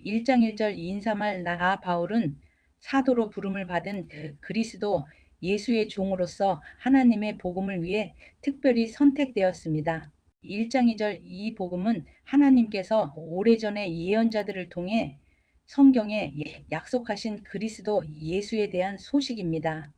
1장 1절 인사말 나 바울은 사도로 부름을 받은 그리스도 예수의 종으로서 하나님의 복음을 위해 특별히 선택되었습니다. 1장 2절 이 복음은 하나님께서 오래전에 예언자들을 통해 성경에 약속하신 그리스도 예수에 대한 소식입니다.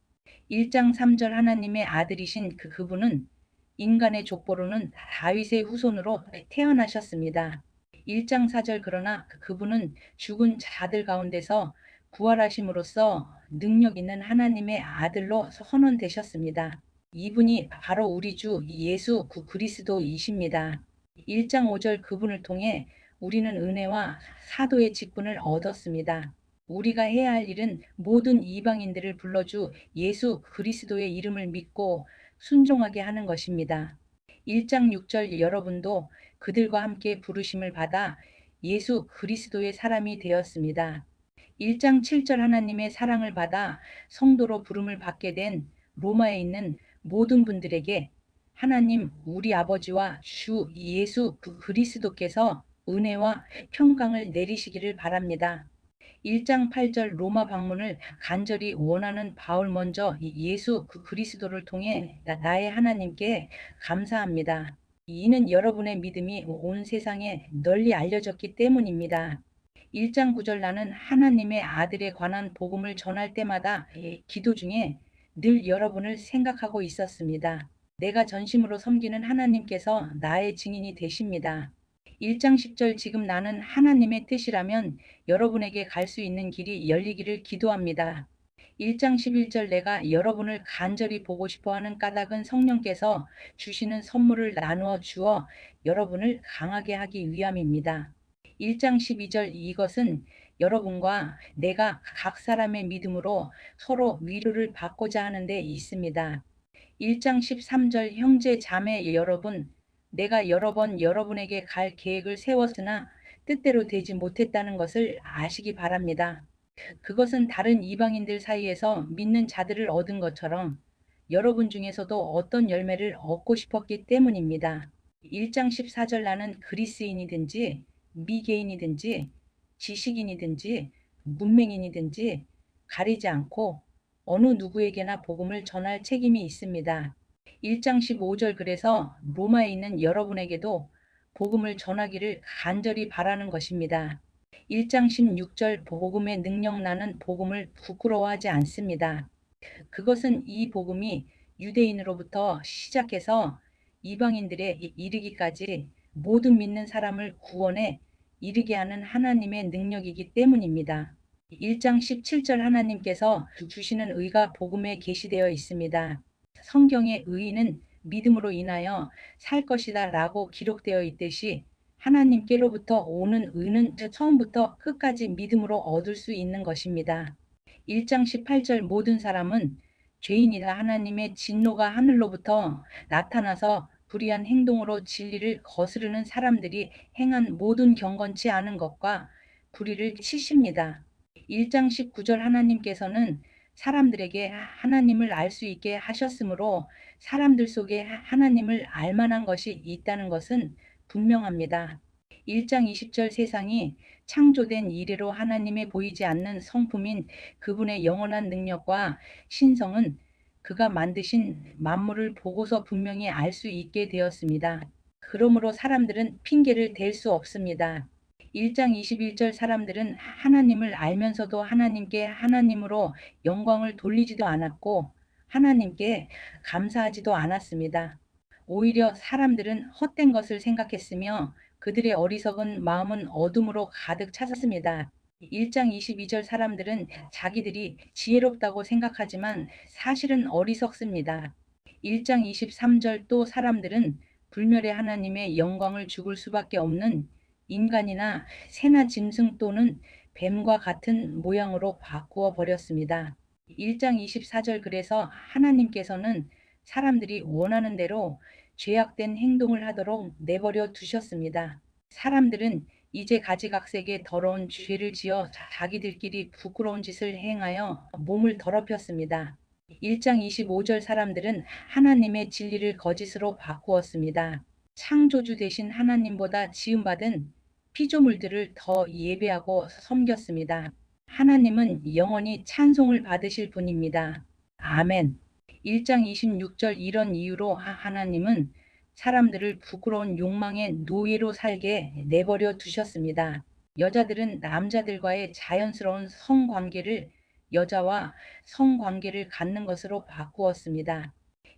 1장 3절 하나님의 아들이신 그분은 인간의 족보로는 다윗의 후손으로 태어나셨습니다. 1장 4절 그러나 그분은 죽은 자들 가운데서 부활하심으로써 능력 있는 하나님의 아들로 선언되셨습니다. 이분이 바로 우리 주 예수 그리스도이십니다. 1장 5절 그분을 통해 우리는 은혜와 사도의 직분을 얻었습니다. 우리가 해야 할 일은 모든 이방인들을 불러주 예수 그리스도의 이름을 믿고 순종하게 하는 것입니다. 1장 6절 여러분도 그들과 함께 부르심을 받아 예수 그리스도의 사람이 되었습니다. 1장 7절 하나님의 사랑을 받아 성도로 부름을 받게 된 로마에 있는 모든 분들에게 하나님 우리 아버지와 주 예수 그리스도께서 은혜와 평강을 내리시기를 바랍니다. 1장 8절 로마 방문을 간절히 원하는 바울 먼저 예수 그리스도를 통해 나의 하나님께 감사합니다. 이는 여러분의 믿음이 온 세상에 널리 알려졌기 때문입니다. 1장 9절 나는 하나님의 아들에 관한 복음을 전할 때마다 기도 중에 늘 여러분을 생각하고 있었습니다. 내가 전심으로 섬기는 하나님께서 나의 증인이 되십니다. 1장 10절 지금 나는 하나님의 뜻이라면 여러분에게 갈 수 있는 길이 열리기를 기도합니다. 1장 11절 내가 여러분을 간절히 보고 싶어하는 까닭은 성령께서 주시는 선물을 나누어 주어 여러분을 강하게 하기 위함입니다. 1장 12절 이것은 여러분과 내가 각 사람의 믿음으로 서로 위로를 받고자 하는 데 있습니다. 1장 13절 형제 자매 여러분 내가 여러 번 여러분에게 갈 계획을 세웠으나 뜻대로 되지 못했다는 것을 아시기 바랍니다. 그것은 다른 이방인들 사이에서 믿는 자들을 얻은 것처럼 여러분 중에서도 어떤 열매를 얻고 싶었기 때문입니다. 1장 14절 나는 그리스인이든지 미개인이든지 지식인이든지 문맹인이든지 가리지 않고 어느 누구에게나 복음을 전할 책임이 있습니다. 1장 15절 그래서 로마에 있는 여러분에게도 복음을 전하기를 간절히 바라는 것입니다. 1장 16절 복음의 능력 나는 복음을 부끄러워하지 않습니다. 그것은 이 복음이 유대인으로부터 시작해서 이방인들에 이르기까지 모든 믿는 사람을 구원에 이르게 하는 하나님의 능력이기 때문입니다. 1장 17절 하나님께서 주시는 의가 복음에 게시되어 있습니다. 성경의 의인은 믿음으로 인하여 살 것이다 라고 기록되어 있듯이 하나님께로부터 오는 의는 처음부터 끝까지 믿음으로 얻을 수 있는 것입니다. 1장 18절 모든 사람은 죄인이다 하나님의 진노가 하늘로부터 나타나서 불의한 행동으로 진리를 거스르는 사람들이 행한 모든 경건치 않은 것과 불의를 치십니다. 1장 19절 하나님께서는 사람들에게 하나님을 알 수 있게 하셨으므로 사람들 속에 하나님을 알 만한 것이 있다는 것은 분명합니다. 1장 20절 세상이 창조된 이래로 하나님의 보이지 않는 성품인 그분의 영원한 능력과 신성은 그가 만드신 만물을 보고서 분명히 알 수 있게 되었습니다. 그러므로 사람들은 핑계를 댈 수 없습니다. 1장 21절 사람들은 하나님을 알면서도 하나님께 하나님으로 영광을 돌리지도 않았고 하나님께 감사하지도 않았습니다. 오히려 사람들은 헛된 것을 생각했으며 그들의 어리석은 마음은 어둠으로 가득 찼습니다. 1장 22절 사람들은 자기들이 지혜롭다고 생각하지만 사실은 어리석습니다. 1장 23절 또 사람들은 불멸의 하나님의 영광을 죽을 수밖에 없는 인간이나 새나 짐승 또는 뱀과 같은 모양으로 바꾸어 버렸습니다. 1장 24절 그래서 하나님께서는 사람들이 원하는 대로 죄악된 행동을 하도록 내버려 두셨습니다. 사람들은 이제 가지각색의 더러운 죄를 지어 자기들끼리 부끄러운 짓을 행하여 몸을 더럽혔습니다. 1장 25절 사람들은 하나님의 진리를 거짓으로 바꾸었습니다. 창조주 되신 하나님보다 지음받은 피조물들을 더 예배하고 섬겼습니다. 하나님은 영원히 찬송을 받으실 분입니다. 아멘. 1장 26절 이런 이유로 하나님은 사람들을 부끄러운 욕망의 노예로 살게 내버려 두셨습니다. 여자들은 남자들과의 자연스러운 성관계를 여자와 성관계를 갖는 것으로 바꾸었습니다.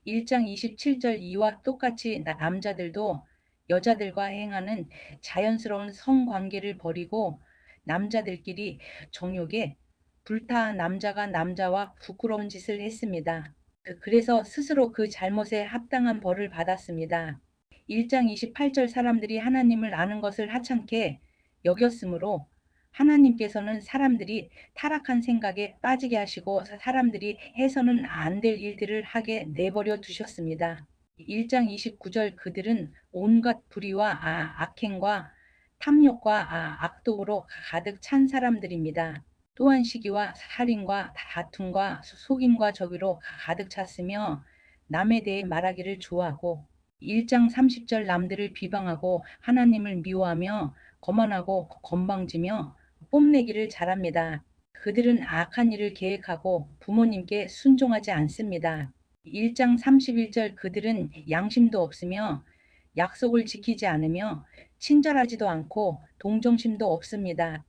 1장 27절 이와 똑같이 남자들도 여자들과 행하는 자연스러운 성관계를 버리고 남자들끼리 정욕에 불타 남자가 남자와 부끄러운 짓을 했습니다. 그래서 스스로 그 잘못에 합당한 벌을 받았습니다. 1장 28절 사람들이 하나님을 아는 것을 하찮게 여겼으므로 하나님께서는 사람들이 타락한 생각에 빠지게 하시고 사람들이 해서는 안 될 일들을 하게 내버려 두셨습니다. 1장 29절 그들은 온갖 불의와 악행과 탐욕과 악독으로 가득 찬 사람들입니다. 또한 시기와 살인과 다툼과 속임과 저기로 가득 찼으며 남에 대해 말하기를 좋아하고 1장 30절 남들을 비방하고 하나님을 미워하며 거만하고 건방지며 뽐내기를 잘합니다. 그들은 악한 일을 계획하고 부모님께 순종하지 않습니다. 1장 31절 그들은 양심도 없으며 약속을 지키지 않으며 친절하지도 않고 동정심도 없습니다.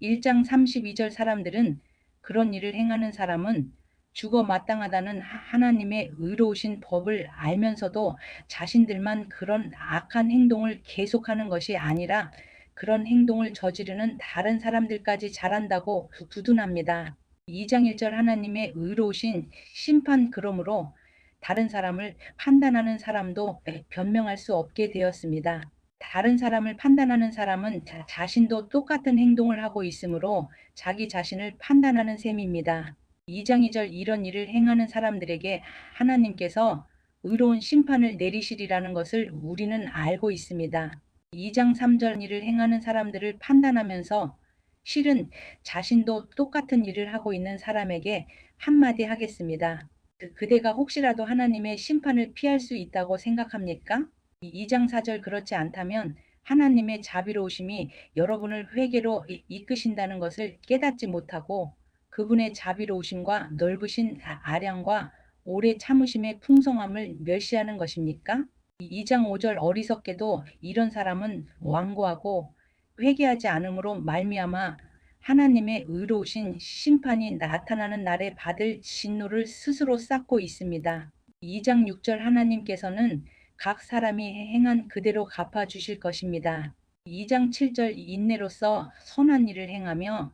1장 32절 사람들은 그런 일을 행하는 사람은 죽어 마땅하다는 하나님의 의로우신 법을 알면서도 자신들만 그런 악한 행동을 계속하는 것이 아니라 그런 행동을 저지르는 다른 사람들까지 잘한다고 두둔합니다. 2장 1절 하나님의 의로우신 심판 그러므로 다른 사람을 판단하는 사람도 변명할 수 없게 되었습니다. 다른 사람을 판단하는 사람은 자신도 똑같은 행동을 하고 있으므로 자기 자신을 판단하는 셈입니다. 2장 2절 이런 일을 행하는 사람들에게 하나님께서 의로운 심판을 내리시리라는 것을 우리는 알고 있습니다. 2장 3절 일을 행하는 사람들을 판단하면서 실은 자신도 똑같은 일을 하고 있는 사람에게 한마디 하겠습니다. 그대가 혹시라도 하나님의 심판을 피할 수 있다고 생각합니까? 2장 4절 그렇지 않다면 하나님의 자비로우심이 여러분을 회개로 이끄신다는 것을 깨닫지 못하고 그분의 자비로우심과 넓으신 아량과 오래 참으심의 풍성함을 멸시하는 것입니까? 2장 5절 어리석게도 이런 사람은 완고하고 회개하지 않음으로 말미암아 하나님의 의로우신 심판이 나타나는 날에 받을 진노를 스스로 쌓고 있습니다. 2장 6절 하나님께서는 각 사람이 행한 그대로 갚아주실 것입니다. 2장 7절 인내로서 선한 일을 행하며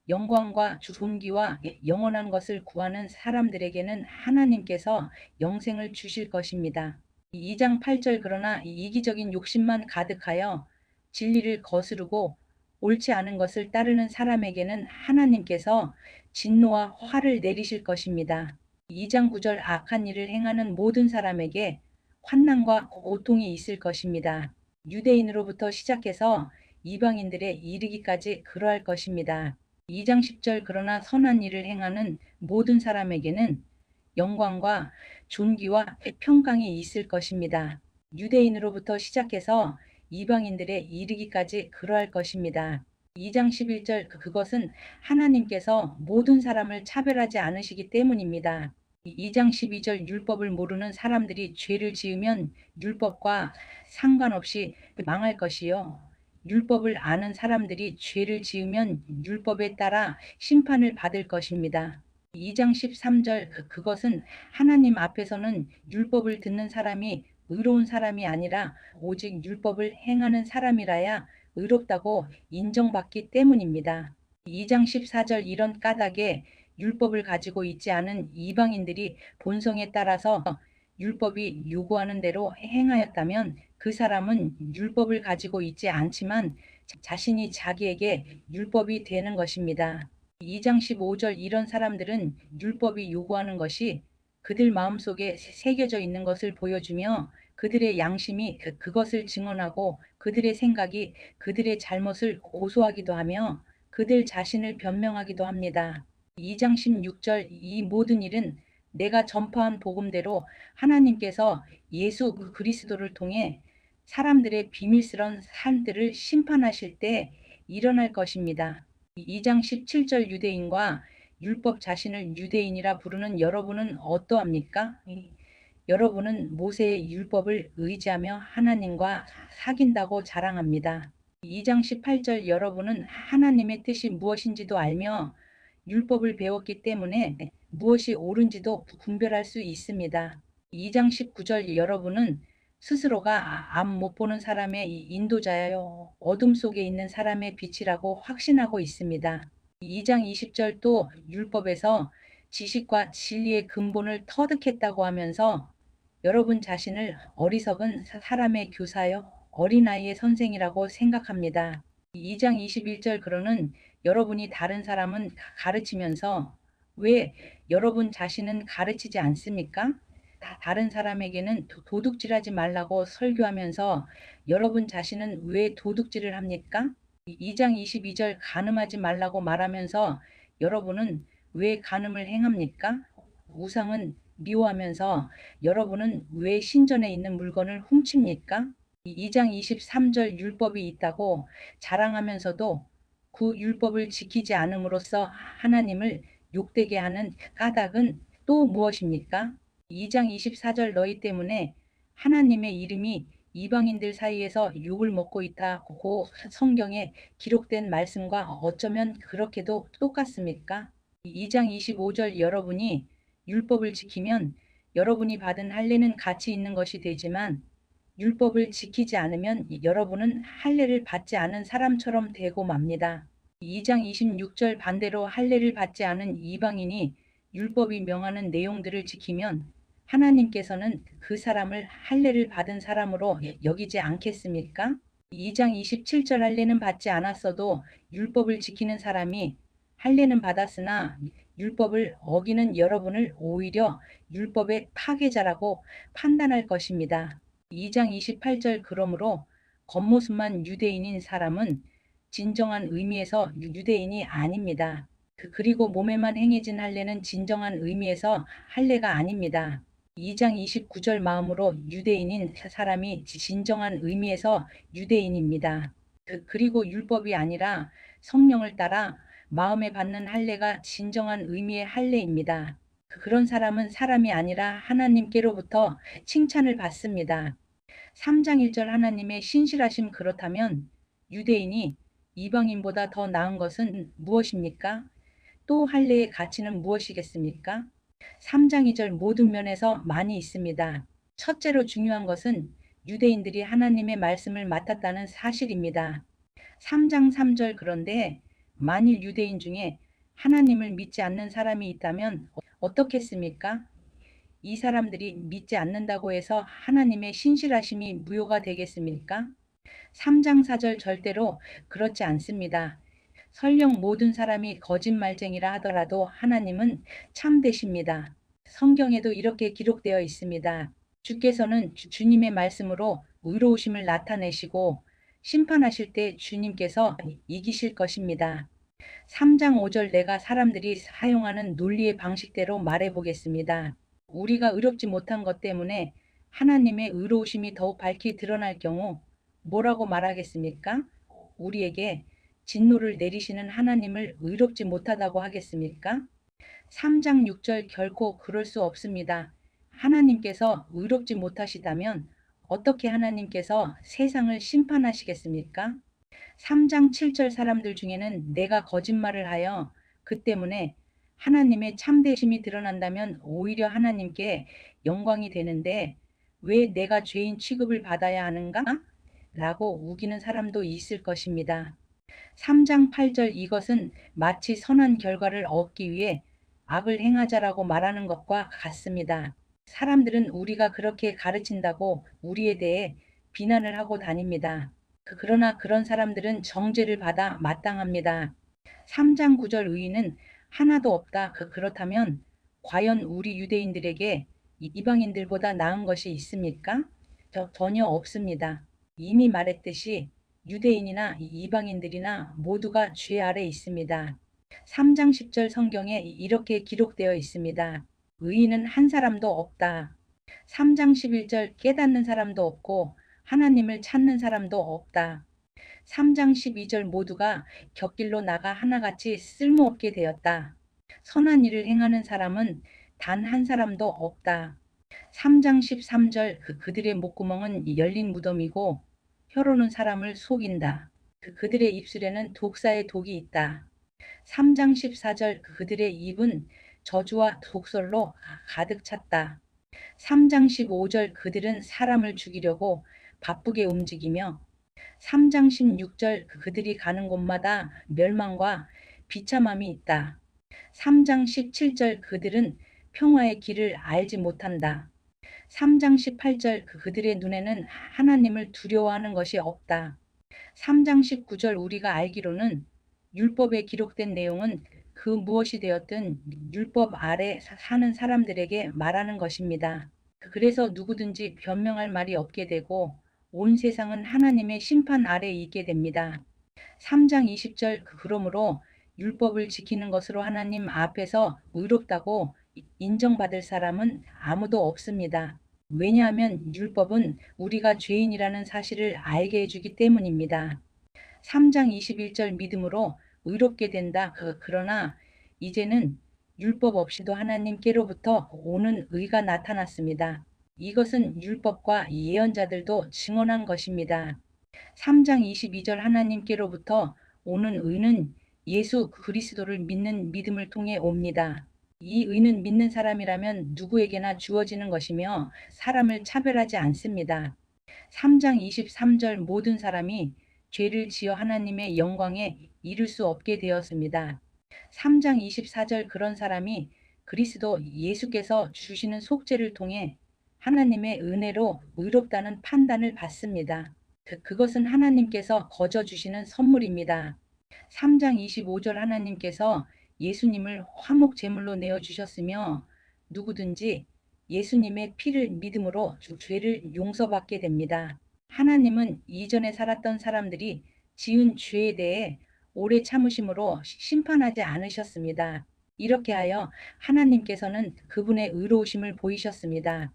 영광과 존귀와 영원한 것을 구하는 사람들에게는 하나님께서 영생을 주실 것입니다. 2장 8절 그러나 이기적인 욕심만 가득하여 진리를 거스르고 옳지 않은 것을 따르는 사람에게는 하나님께서 진노와 화를 내리실 것입니다. 2장 9절 악한 일을 행하는 모든 사람에게 환난과 고통이 있을 것입니다. 유대인으로부터 시작해서 이방인들에 이르기까지 그러할 것입니다. 2장 10절 그러나 선한 일을 행하는 모든 사람에게는 영광과 존귀와 평강이 있을 것입니다. 유대인으로부터 시작해서 이방인들에 이르기까지 그러할 것입니다. 2장 11절 그것은 하나님께서 모든 사람을 차별하지 않으시기 때문입니다. 2장 12절 율법을 모르는 사람들이 죄를 지으면 율법과 상관없이 망할 것이요. 율법을 아는 사람들이 죄를 지으면 율법에 따라 심판을 받을 것입니다. 2장 13절 그것은 하나님 앞에서는 율법을 듣는 사람이 의로운 사람이 아니라 오직 율법을 행하는 사람이라야 의롭다고 인정받기 때문입니다. 2장 14절 이런 까닭에 율법을 가지고 있지 않은 이방인들이 본성에 따라서 율법이 요구하는 대로 행하였다면 그 사람은 율법을 가지고 있지 않지만 자신이 자기에게 율법이 되는 것입니다. 2장 15절 이런 사람들은 율법이 요구하는 것이 그들 마음속에 새겨져 있는 것을 보여주며 그들의 양심이 그것을 증언하고 그들의 생각이 그들의 잘못을 고소하기도 하며 그들 자신을 변명하기도 합니다. 2장 16절 이 모든 일은 내가 전파한 복음대로 하나님께서 예수 그리스도를 통해 사람들의 비밀스러운 삶들을 심판하실 때 일어날 것입니다. 2장 17절 유대인과 율법 자신을 유대인이라 부르는 여러분은 어떠합니까? 여러분은 모세의 율법을 의지하며 하나님과 사귄다고 자랑합니다. 2장 18절 여러분은 하나님의 뜻이 무엇인지도 알며 율법을 배웠기 때문에 무엇이 옳은지도 분별할 수 있습니다. 2장 19절 여러분은 스스로가 앞 못 보는 사람의 인도자여 어둠 속에 있는 사람의 빛이라고 확신하고 있습니다. 2장 20절 또 율법에서 지식과 진리의 근본을 터득했다고 하면서 여러분 자신을 어리석은 사람의 교사여 어린아이의 선생이라고 생각합니다. 2장 21절 그러는 여러분이 다른 사람은 가르치면서 왜 여러분 자신은 가르치지 않습니까? 다른 사람에게는 도둑질하지 말라고 설교하면서 여러분 자신은 왜 도둑질을 합니까? 2장 22절 간음하지 말라고 말하면서 여러분은 왜 간음을 행합니까? 우상은 미워하면서 여러분은 왜 신전에 있는 물건을 훔칩니까? 2장 23절 율법이 있다고 자랑하면서도 그 율법을 지키지 않음으로써 하나님을 욕되게 하는 까닭은 또 무엇입니까? 2장 24절 너희 때문에 하나님의 이름이 이방인들 사이에서 욕을 먹고 있다고 성경에 기록된 말씀과 어쩌면 그렇게도 똑같습니까? 2장 25절 여러분이 율법을 지키면 여러분이 받은 할례는 가치 있는 것이 되지만 율법을 지키지 않으면 여러분은 할례를 받지 않은 사람처럼 되고 맙니다. 2장 26절 반대로 할례를 받지 않은 이방인이 율법이 명하는 내용들을 지키면 하나님께서는 그 사람을 할례를 받은 사람으로 여기지 않겠습니까? 2장 27절 할례는 받지 않았어도 율법을 지키는 사람이 할례는 받았으나 율법을 어기는 여러분을 오히려 율법의 파괴자라고 판단할 것입니다. 2장 28절 그러므로 겉모습만 유대인인 사람은 진정한 의미에서 유대인이 아닙니다. 그리고 몸에만 행해진 할례는 진정한 의미에서 할례가 아닙니다. 2장 29절 마음으로 유대인인 사람이 진정한 의미에서 유대인입니다. 그리고 율법이 아니라 성령을 따라 마음에 받는 할례가 진정한 의미의 할례입니다. 그런 사람은 사람이 아니라 하나님께로부터 칭찬을 받습니다. 3장 1절 하나님의 신실하심 그렇다면 유대인이 이방인보다 더 나은 것은 무엇입니까? 또 할례의 가치는 무엇이겠습니까? 3장 2절 모든 면에서 많이 있습니다. 첫째로 중요한 것은 유대인들이 하나님의 말씀을 맡았다는 사실입니다. 3장 3절 그런데 만일 유대인 중에 하나님을 믿지 않는 사람이 있다면 어떻겠습니까? 이 사람들이 믿지 않는다고 해서 하나님의 신실하심이 무효가 되겠습니까? 3장 4절 절대로 그렇지 않습니다. 설령 모든 사람이 거짓말쟁이라 하더라도 하나님은 참되십니다. 성경에도 이렇게 기록되어 있습니다. 주께서는 주님의 말씀으로 의로우심을 나타내시고 심판하실 때 주님께서 이기실 것입니다. 3장 5절 내가 사람들이 사용하는 논리의 방식대로 말해 보겠습니다. 우리가 의롭지 못한 것 때문에 하나님의 의로우심이 더욱 밝히 드러날 경우 뭐라고 말하겠습니까? 우리에게 진노를 내리시는 하나님을 의롭지 못하다고 하겠습니까? 3장 6절 결코 그럴 수 없습니다. 하나님께서 의롭지 못하시다면 어떻게 하나님께서 세상을 심판하시겠습니까? 3장 7절 사람들 중에는 내가 거짓말을 하여 그 때문에 하나님의 참되심이 드러난다면 오히려 하나님께 영광이 되는데 왜 내가 죄인 취급을 받아야 하는가? 라고 우기는 사람도 있을 것입니다. 3장 8절 이것은 마치 선한 결과를 얻기 위해 악을 행하자라고 말하는 것과 같습니다. 사람들은 우리가 그렇게 가르친다고 우리에 대해 비난을 하고 다닙니다. 그러나 그런 사람들은 정죄를 받아 마땅합니다. 3장 9절 의인은 하나도 없다. 그렇다면 과연 우리 유대인들에게 이방인들보다 나은 것이 있습니까? 전혀 없습니다. 이미 말했듯이 유대인이나 이방인들이나 모두가 죄 아래 있습니다. 3장 10절 성경에 이렇게 기록되어 있습니다. 의인은 한 사람도 없다. 3장 11절 깨닫는 사람도 없고 하나님을 찾는 사람도 없다. 3장 12절 모두가 곁길로 나가 하나같이 쓸모없게 되었다. 선한 일을 행하는 사람은 단 한 사람도 없다. 3장 13절 그들의 목구멍은 열린 무덤이고 혀로는 사람을 속인다. 그들의 입술에는 독사의 독이 있다. 3장 14절 그들의 입은 저주와 독설로 가득 찼다. 3장 15절 그들은 사람을 죽이려고 바쁘게 움직이며 3장 16절 그들이 가는 곳마다 멸망과 비참함이 있다. 3장 17절 그들은 평화의 길을 알지 못한다. 3장 18절 그들의 눈에는 하나님을 두려워하는 것이 없다. 3장 19절 우리가 알기로는 율법에 기록된 내용은 그 무엇이 되었든 율법 아래 사는 사람들에게 말하는 것입니다. 그래서 누구든지 변명할 말이 없게 되고 온 세상은 하나님의 심판 아래에 있게 됩니다. 3장 20절 그러므로 율법을 지키는 것으로 하나님 앞에서 의롭다고 인정받을 사람은 아무도 없습니다. 왜냐하면 율법은 우리가 죄인이라는 사실을 알게 해주기 때문입니다. 3장 21절 믿음으로 의롭게 된다. 그러나 이제는 율법 없이도 하나님께로부터 오는 의가 나타났습니다. 이것은 율법과 예언자들도 증언한 것입니다. 3장 22절 하나님께로부터 오는 의는 예수 그리스도를 믿는 믿음을 통해 옵니다. 이 의는 믿는 사람이라면 누구에게나 주어지는 것이며 사람을 차별하지 않습니다. 3장 23절 모든 사람이 죄를 지어 하나님의 영광에 이를 수 없게 되었습니다. 3장 24절 그런 사람이 그리스도 예수께서 주시는 속죄를 통해 하나님의 은혜로 의롭다는 판단을 받습니다. 그것은 하나님께서 거저 주시는 선물입니다. 3장 25절 하나님께서 예수님을 화목 제물로 내어 주셨으며 누구든지 예수님의 피를 믿음으로 죄를 용서받게 됩니다. 하나님은 이전에 살았던 사람들이 지은 죄에 대해 오래 참으심으로 심판하지 않으셨습니다. 이렇게 하여 하나님께서는 그분의 의로우심을 보이셨습니다.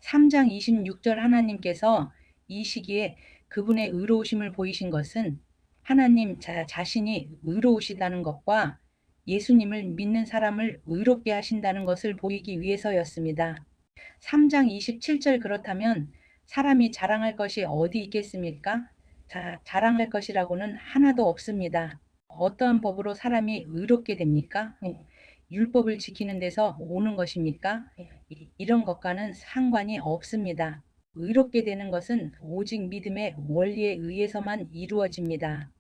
3장 26절 하나님께서 이 시기에 그분의 의로우심을 보이신 것은 하나님 자신이 의로우시다는 것과 예수님을 믿는 사람을 의롭게 하신다는 것을 보이기 위해서였습니다. 3장 27절 그렇다면 사람이 자랑할 것이 어디 있겠습니까? 자랑할 것이라고는 하나도 없습니다. 어떠한 법으로 사람이 의롭게 됩니까? 율법을 지키는 데서 오는 것입니까? 이런 것과는 상관이 없습니다. 의롭게 되는 것은 오직 믿음의 원리에 의해서만 이루어집니다.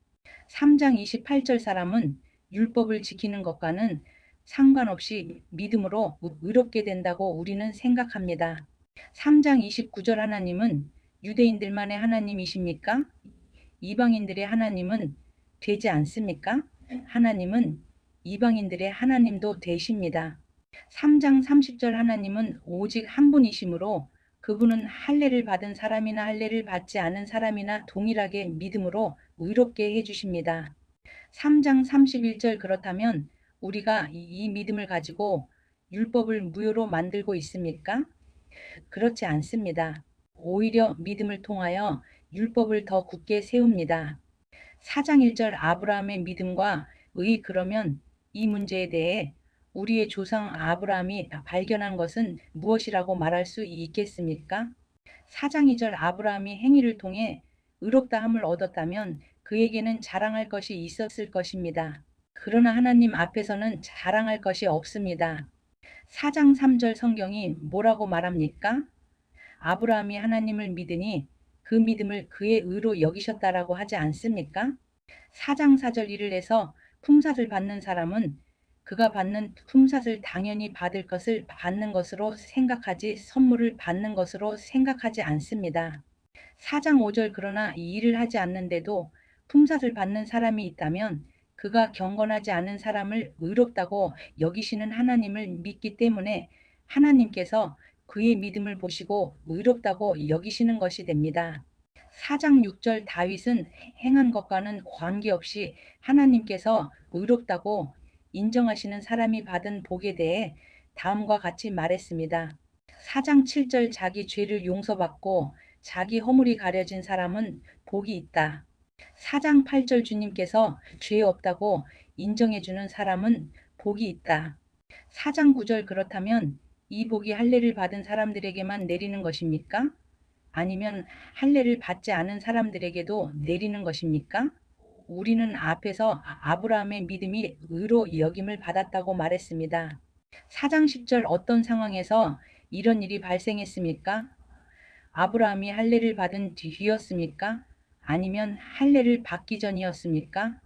3장 28절 사람은 율법을 지키는 것과는 상관없이 믿음으로 의롭게 된다고 우리는 생각합니다. 3장 29절 하나님은 유대인들만의 하나님이십니까? 이방인들의 하나님은 되지 않습니까? 하나님은 이방인들의 하나님도 되십니다. 3장 30절 하나님은 오직 한 분이시므로 그분은 할례를 받은 사람이나 할례를 받지 않은 사람이나 동일하게 믿음으로 의롭게 해주십니다. 3장 31절 그렇다면 우리가 이 믿음을 가지고 율법을 무효로 만들고 있습니까? 그렇지 않습니다. 오히려 믿음을 통하여 율법을 더 굳게 세웁니다. 4장 1절 아브라함의 믿음과 그러면 이 문제에 대해 우리의 조상 아브라함이 발견한 것은 무엇이라고 말할 수 있겠습니까? 4장 2절 아브라함이 행위를 통해 의롭다함을 얻었다면 그에게는 자랑할 것이 있었을 것입니다. 그러나 하나님 앞에서는 자랑할 것이 없습니다. 4장 3절 성경이 뭐라고 말합니까? 아브라함이 하나님을 믿으니 그 믿음을 그의 의로 여기셨다라고 하지 않습니까? 4장 4절 일을 해서 품삯을 받는 사람은 그가 받는 품삯을 당연히 받을 것을 받는 것으로 생각하지 선물을 받는 것으로 생각하지 않습니다. 4장 5절 그러나 이 일을 하지 않는데도 품삯을 받는 사람이 있다면 그가 경건하지 않은 사람을 의롭다고 여기시는 하나님을 믿기 때문에 하나님께서 그의 믿음을 보시고 의롭다고 여기시는 것이 됩니다. 4장 6절 다윗은 행한 것과는 관계없이 하나님께서 의롭다고 인정하시는 사람이 받은 복에 대해 다음과 같이 말했습니다. 4장 7절 자기 죄를 용서받고 자기 허물이 가려진 사람은 복이 있다. 4장 8절 주님께서 죄 없다고 인정해주는 사람은 복이 있다. 4장 9절 그렇다면 이 복이 할례를 받은 사람들에게만 내리는 것입니까? 아니면 할례를 받지 않은 사람들에게도 내리는 것입니까? 우리는 앞에서 아브라함의 믿음이 의로 여김을 받았다고 말했습니다. 4장 10절 어떤 상황에서 이런 일이 발생했습니까? 아브라함이 할례를 받은 뒤였습니까? 아니면 할례를 받기 전이었습니까?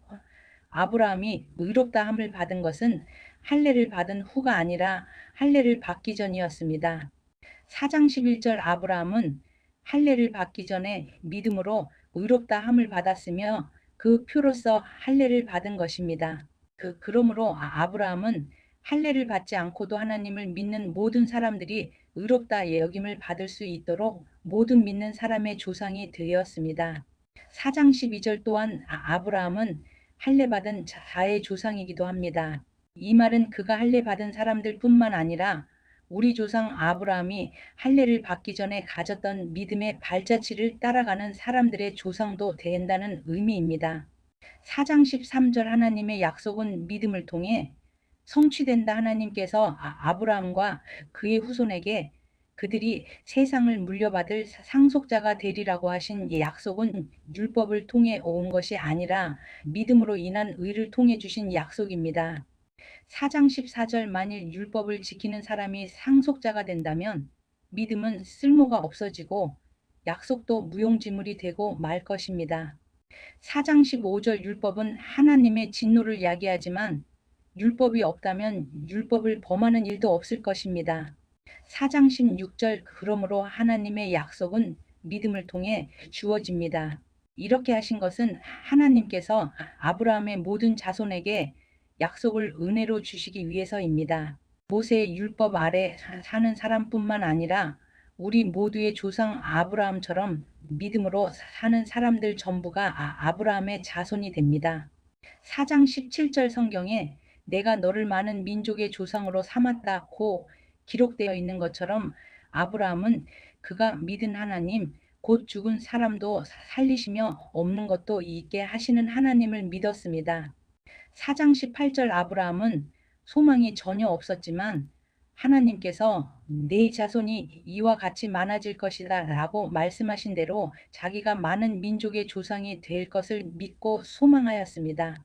아브라함이 의롭다함을 받은 것은 할례를 받은 후가 아니라 할례를 받기 전이었습니다. 4장 11절 아브라함은 할례를 받기 전에 믿음으로 의롭다함을 받았으며 그 표로서 할례를 받은 것입니다. 그러므로 아브라함은 할례를 받지 않고도 하나님을 믿는 모든 사람들이 의롭다 여김을 받을 수 있도록 모든 믿는 사람의 조상이 되었습니다. 4장 12절 또한 아브라함은 할례 받은 자의 조상이기도 합니다. 이 말은 그가 할례 받은 사람들 뿐만 아니라 우리 조상 아브라함이 할례를 받기 전에 가졌던 믿음의 발자취를 따라가는 사람들의 조상도 된다는 의미입니다. 4장 13절 하나님의 약속은 믿음을 통해 성취된다. 하나님께서 아브라함과 그의 후손에게 그들이 세상을 물려받을 상속자가 되리라고 하신 이 약속은 율법을 통해 온 것이 아니라 믿음으로 인한 의를 통해 주신 약속입니다. 4장 14절 만일 율법을 지키는 사람이 상속자가 된다면 믿음은 쓸모가 없어지고 약속도 무용지물이 되고 말 것입니다. 4장 15절 율법은 하나님의 진노를 야기하지만 율법이 없다면 율법을 범하는 일도 없을 것입니다. 4장 16절 그러므로 하나님의 약속은 믿음을 통해 주어집니다. 이렇게 하신 것은 하나님께서 아브라함의 모든 자손에게 약속을 은혜로 주시기 위해서입니다. 모세의 율법 아래 사는 사람뿐만 아니라 우리 모두의 조상 아브라함처럼 믿음으로 사는 사람들 전부가 아브라함의 자손이 됩니다. 4장 17절 성경에 내가 너를 많은 민족의 조상으로 삼았다고 기록되어 있는 것처럼 아브라함은 그가 믿은 하나님 곧 죽은 사람도 살리시며 없는 것도 있게 하시는 하나님을 믿었습니다. 4장 18절 아브라함은 소망이 전혀 없었지만 하나님께서 네 자손이 이와 같이 많아질 것이다 라고 말씀하신 대로 자기가 많은 민족의 조상이 될 것을 믿고 소망하였습니다.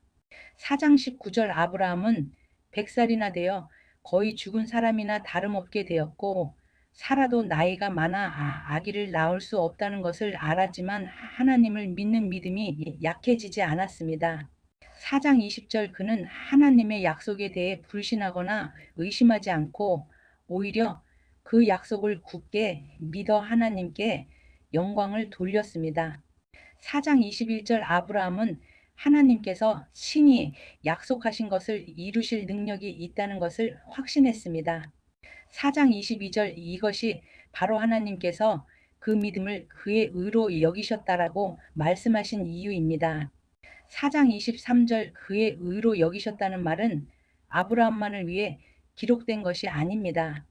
4장 19절 아브라함은 100살이나 되어 거의 죽은 사람이나 다름없게 되었고 살아도 나이가 많아 아기를 낳을 수 없다는 것을 알았지만 하나님을 믿는 믿음이 약해지지 않았습니다. 4장 20절 그는 하나님의 약속에 대해 불신하거나 의심하지 않고 오히려 그 약속을 굳게 믿어 하나님께 영광을 돌렸습니다. 4장 21절 아브라함은 하나님께서 친히 약속하신 것을 이루실 능력이 있다는 것을 확신했습니다. 4장 22절 이것이 바로 하나님께서 그 믿음을 그의 의로 여기셨다라고 말씀하신 이유입니다. 4장 23절 그의 의로 여기셨다는 말은 아브라함만을 위해 기록된 것이 아닙니다.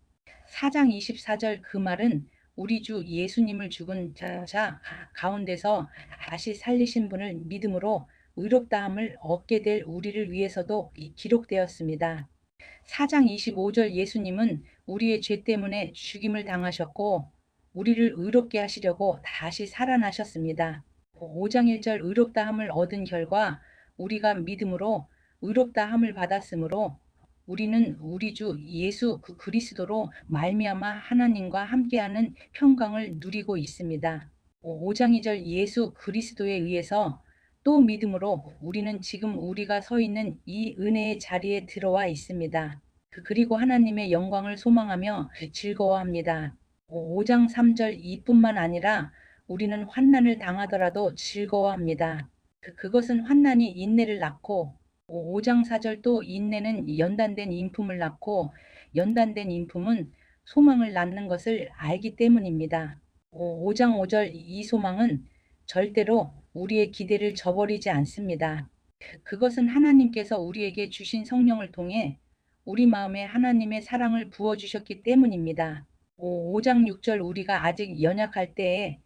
4장 24절 그 말은 우리 주 예수님을 죽은 자 가운데서 다시 살리신 분을 믿음으로 의롭다함을 얻게 될 우리를 위해서도 기록되었습니다. 4장 25절 예수님은 우리의 죄 때문에 죽임을 당하셨고 우리를 의롭게 하시려고 다시 살아나셨습니다. 5장 1절 의롭다함을 얻은 결과 우리가 믿음으로 의롭다함을 받았으므로 우리는 우리 주 예수 그리스도로 말미암아 하나님과 함께하는 평강을 누리고 있습니다. 5장 2절 예수 그리스도에 의해서 또 믿음으로 우리는 지금 우리가 서 있는 이 은혜의 자리에 들어와 있습니다. 그리고 하나님의 영광을 소망하며 즐거워합니다. 5장 3절 이뿐만 아니라 우리는 환난을 당하더라도 즐거워합니다. 그것은 환난이 인내를 낳고 5장 4절 또 인내는 연단된 인품을 낳고 연단된 인품은 소망을 낳는 것을 알기 때문입니다. 5장 5절 이 소망은 절대로 우리의 기대를 저버리지 않습니다. 그것은 하나님께서 우리에게 주신 성령을 통해 우리 마음에 하나님의 사랑을 부어주셨기 때문입니다. 5장 6절 우리가 아직 연약할 때에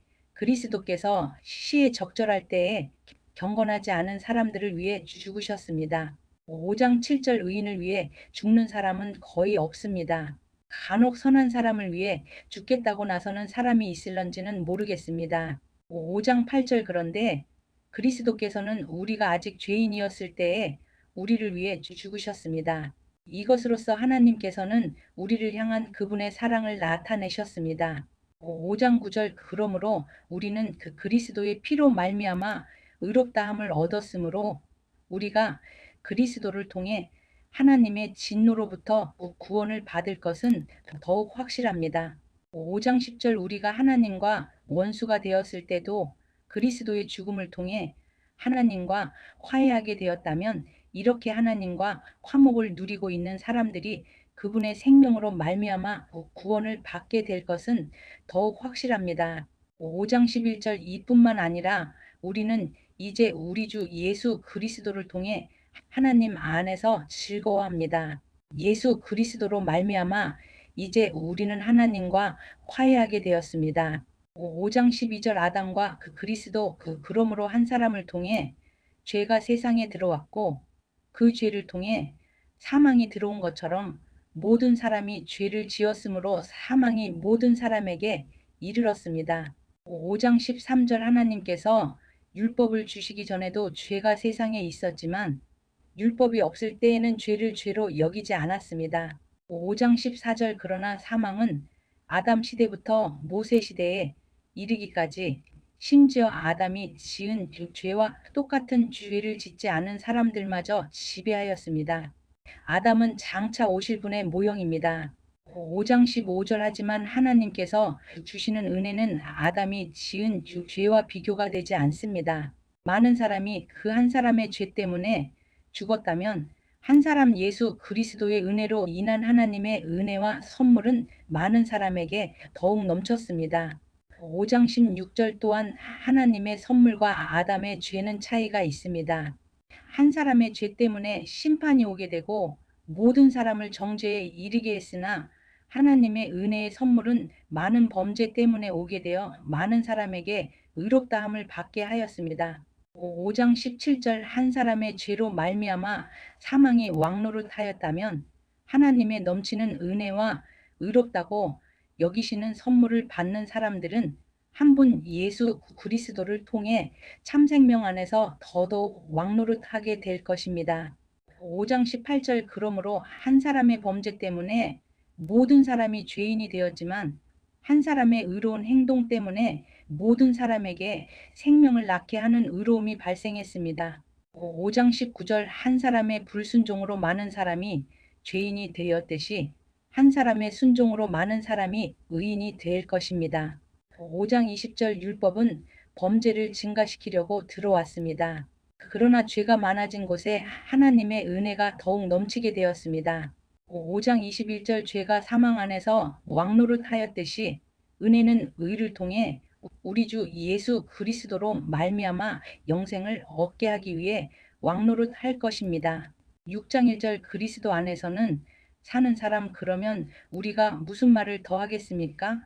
그리스도께서 시에 적절할 때에 경건하지 않은 사람들을 위해 죽으셨습니다. 5장 7절 의인을 위해 죽는 사람은 거의 없습니다. 간혹 선한 사람을 위해 죽겠다고 나서는 사람이 있을런지는 모르겠습니다. 5장 8절 그런데 그리스도께서는 우리가 아직 죄인이었을 때에 우리를 위해 죽으셨습니다. 이것으로써 하나님께서는 우리를 향한 그분의 사랑을 나타내셨습니다. 5장 9절 그러므로 우리는 그 그리스도의 피로 말미암아 의롭다함을 얻었으므로 우리가 그리스도를 통해 하나님의 진노로부터 구원을 받을 것은 더욱 확실합니다. 5장 10절 우리가 하나님과 원수가 되었을 때도 그리스도의 죽음을 통해 하나님과 화해하게 되었다면 이렇게 하나님과 화목을 누리고 있는 사람들이 그분의 생명으로 말미암아 구원을 받게 될 것은 더욱 확실합니다. 5장 11절 이뿐만 아니라 우리는 이제 우리 주 예수 그리스도를 통해 하나님 안에서 즐거워합니다. 예수 그리스도로 말미암아 이제 우리는 하나님과 화해하게 되었습니다. 5장 12절 아담과 그 그리스도 그러므로 한 사람을 통해 죄가 세상에 들어왔고 그 죄를 통해 사망이 들어온 것처럼 모든 사람이 죄를 지었으므로 사망이 모든 사람에게 이르렀습니다. 5장 13절 하나님께서 율법을 주시기 전에도 죄가 세상에 있었지만 율법이 없을 때에는 죄를 죄로 여기지 않았습니다. 5장 14절 그러나 사망은 아담 시대부터 모세 시대에 이르기까지 심지어 아담이 지은 죄와 똑같은 죄를 짓지 않은 사람들마저 지배하였습니다. 아담은 장차 오실 분의 모형입니다. 5장 15절 하지만 하나님께서 주시는 은혜는 아담이 지은 죄와 비교가 되지 않습니다. 많은 사람이 그 한 사람의 죄 때문에 죽었다면 한 사람 예수 그리스도의 은혜로 인한 하나님의 은혜와 선물은 많은 사람에게 더욱 넘쳤습니다. 5장 16절 또한 하나님의 선물과 아담의 죄는 차이가 있습니다. 한 사람의 죄 때문에 심판이 오게 되고 모든 사람을 정죄에 이르게 했으나 하나님의 은혜의 선물은 많은 범죄 때문에 오게 되어 많은 사람에게 의롭다함을 받게 하였습니다. 5장 17절 한 사람의 죄로 말미암아 사망이 왕노릇하였다면 하나님의 넘치는 은혜와 의롭다고 여기시는 선물을 받는 사람들은 한 분 예수 그리스도를 통해 참생명 안에서 더더욱 왕노릇하게 될 것입니다. 5장 18절 그러므로 한 사람의 범죄 때문에 모든 사람이 죄인이 되었지만 한 사람의 의로운 행동 때문에 모든 사람에게 생명을 낳게 하는 의로움이 발생했습니다. 5장 19절 한 사람의 불순종으로 많은 사람이 죄인이 되었듯이 한 사람의 순종으로 많은 사람이 의인이 될 것입니다. 5장 20절 율법은 범죄를 증가시키려고 들어왔습니다. 그러나 죄가 많아진 곳에 하나님의 은혜가 더욱 넘치게 되었습니다. 5장 21절 죄가 사망 안에서 왕노릇하였듯이 은혜는 의를 통해 우리 주 예수 그리스도로 말미암아 영생을 얻게 하기 위해 왕노릇할 것입니다. 6장 1절 그리스도 안에서는 사는 사람 그러면 우리가 무슨 말을 더 하겠습니까?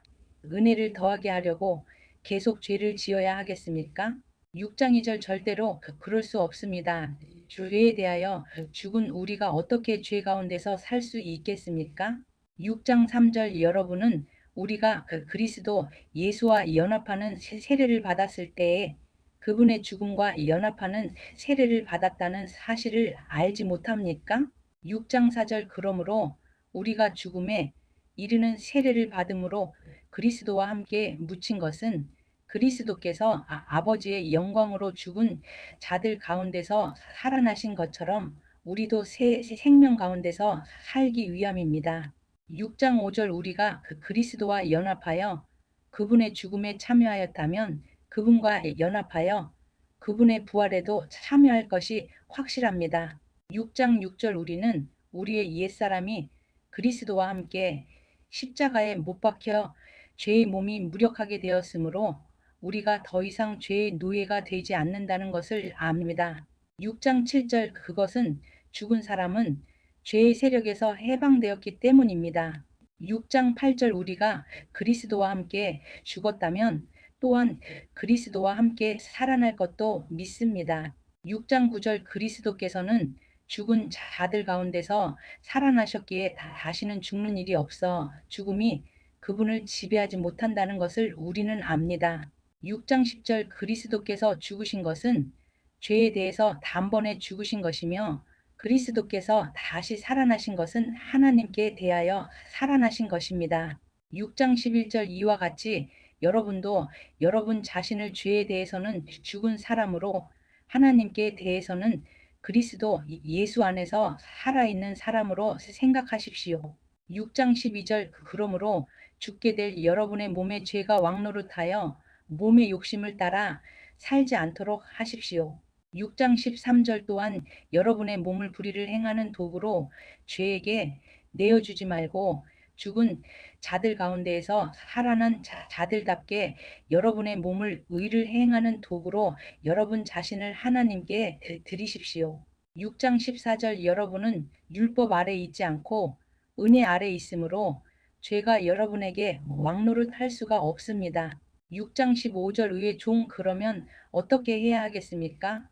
은혜를 더하게 하려고 계속 죄를 지어야 하겠습니까? 6장 2절 절대로 그럴 수 없습니다. 죄에 대하여 죽은 우리가 어떻게 죄 가운데서 살 수 있겠습니까? 6장 3절 여러분은 우리가 그리스도 예수와 연합하는 세례를 받았을 때에 그분의 죽음과 연합하는 세례를 받았다는 사실을 알지 못합니까? 6장 4절 그러므로 우리가 죽음에 이르는 세례를 받음으로 그리스도와 함께 묻힌 것은 그리스도께서 아버지의 영광으로 죽은 자들 가운데서 살아나신 것처럼 우리도 새 생명 가운데서 살기 위함입니다. 6장 5절 우리가 그리스도와 연합하여 그분의 죽음에 참여하였다면 그분과 연합하여 그분의 부활에도 참여할 것이 확실합니다. 6장 6절 우리는 우리의 옛사람이 그리스도와 함께 십자가에 못 박혀 죄의 몸이 무력하게 되었으므로 우리가 더 이상 죄의 노예가 되지 않는다는 것을 압니다. 6장 7절 그것은 죽은 사람은 죄의 세력에서 해방되었기 때문입니다. 6장 8절 우리가 그리스도와 함께 죽었다면 또한 그리스도와 함께 살아날 것도 믿습니다. 6장 9절 그리스도께서는 죽은 자들 가운데서 살아나셨기에 다시는 죽는 일이 없어 죽음이 그분을 지배하지 못한다는 것을 우리는 압니다. 6장 10절 그리스도께서 죽으신 것은 죄에 대해서 단번에 죽으신 것이며 그리스도께서 다시 살아나신 것은 하나님께 대하여 살아나신 것입니다. 6장 11절 이와 같이 여러분도 여러분 자신을 죄에 대해서는 죽은 사람으로 하나님께 대해서는 그리스도 예수 안에서 살아있는 사람으로 생각하십시오. 6장 12절 그러므로 죽게 될 여러분의 몸의 죄가 왕노릇하여 몸의 욕심을 따라 살지 않도록 하십시오. 6장 13절 또한 여러분의 몸을 불의를 행하는 도구로 죄에게 내어주지 말고 죽은 자들 가운데에서 살아난 자들답게 여러분의 몸을 의를 행하는 도구로 여러분 자신을 하나님께 드리십시오. 6장 14절 여러분은 율법 아래 있지 않고 은혜 아래 있으므로 죄가 여러분에게 왕노릇 할 수가 없습니다. 6장 15절 의의 종 그러면 어떻게 해야 하겠습니까?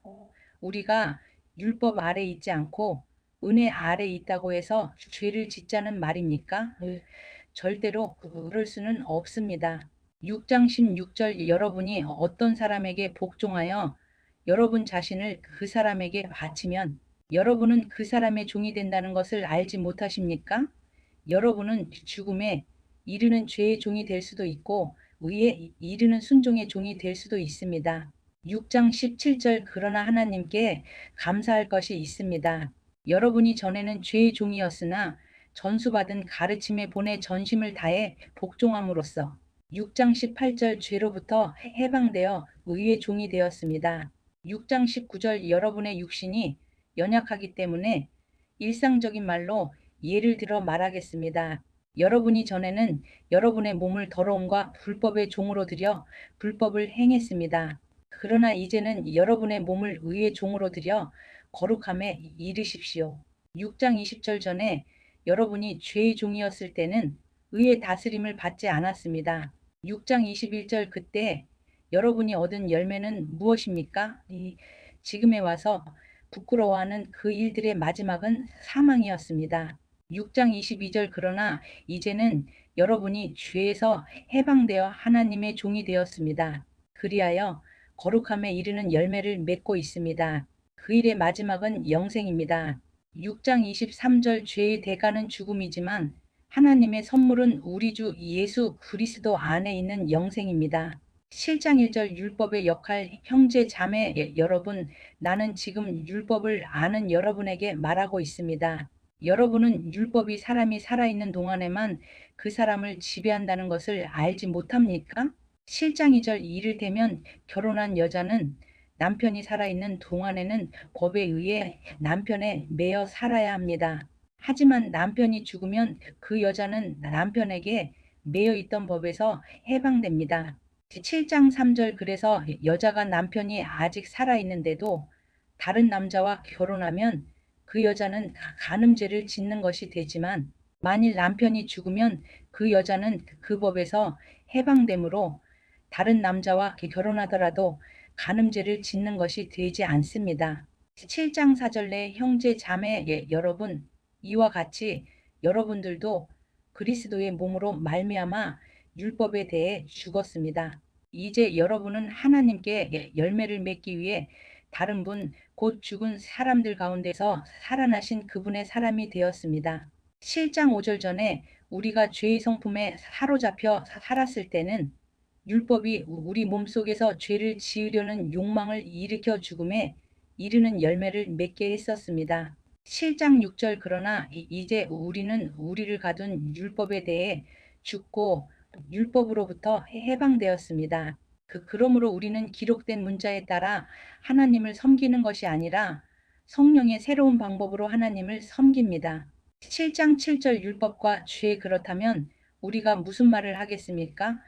우리가 율법 아래 있지 않고 은혜 아래 있다고 해서 죄를 짓자는 말입니까? 절대로 그럴 수는 없습니다. 6장 16절 여러분이 어떤 사람에게 복종하여 여러분 자신을 그 사람에게 바치면 여러분은 그 사람의 종이 된다는 것을 알지 못하십니까? 여러분은 죽음에 이르는 죄의 종이 될 수도 있고 의에 이르는 순종의 종이 될 수도 있습니다. 6장 17절 그러나 하나님께 감사할 것이 있습니다. 여러분이 전에는 죄의 종이었으나 전수받은 가르침에 본의 전심을 다해 복종함으로써 6장 18절 죄로부터 해방되어 의의 종이 되었습니다. 6장 19절 여러분의 육신이 연약하기 때문에 일상적인 말로 예를 들어 말하겠습니다. 여러분이 전에는 여러분의 몸을 더러움과 불법의 종으로 들여 불법을 행했습니다. 그러나 이제는 여러분의 몸을 의의 종으로 들여 거룩함에 이르십시오. 6장 20절 전에 여러분이 죄의 종이었을 때는 의의 다스림을 받지 않았습니다. 6장 21절 그때 여러분이 얻은 열매는 무엇입니까? 지금에 와서 부끄러워하는 그 일들의 마지막은 사망이었습니다. 6장 22절 그러나 이제는 여러분이 죄에서 해방되어 하나님의 종이 되었습니다. 그리하여 거룩함에 이르는 열매를 맺고 있습니다. 그 일의 마지막은 영생입니다. 6장 23절 죄의 대가는 죽음이지만 하나님의 선물은 우리 주 예수 그리스도 안에 있는 영생입니다. 7장 1절 율법의 역할 형제 자매 여러분 나는 지금 율법을 아는 여러분에게 말하고 있습니다. 여러분은 율법이 사람이 살아있는 동안에만 그 사람을 지배한다는 것을 알지 못합니까? 7장 2절 이를테면 결혼한 여자는 남편이 살아있는 동안에는 법에 의해 남편에 매여 살아야 합니다. 하지만 남편이 죽으면 그 여자는 남편에게 매여 있던 법에서 해방됩니다. 7장 3절 그래서 여자가 남편이 아직 살아있는데도 다른 남자와 결혼하면 그 여자는 간음죄를 짓는 것이 되지만 만일 남편이 죽으면 그 여자는 그 법에서 해방되므로 다른 남자와 결혼하더라도 간음죄를 짓는 것이 되지 않습니다. 7장 4절 내 형제 자매 여러분 이와 같이 여러분들도 그리스도의 몸으로 말미암아 율법에 대해 죽었습니다. 이제 여러분은 하나님께 열매를 맺기 위해 다른 분 곧 죽은 사람들 가운데서 살아나신 그분의 사람이 되었습니다. 7장 5절 전에 우리가 죄의 성품에 사로잡혀 살았을 때는 율법이 우리 몸속에서 죄를 지으려는 욕망을 일으켜 죽음에 이르는 열매를 맺게 했었습니다. 7장 6절 그러나 이제 우리는 우리를 가둔 율법에 대해 죽고 율법으로부터 해방되었습니다. 그러므로 우리는 기록된 문자에 따라 하나님을 섬기는 것이 아니라 성령의 새로운 방법으로 하나님을 섬깁니다. 7장 7절 율법과 죄 그렇다면 우리가 무슨 말을 하겠습니까?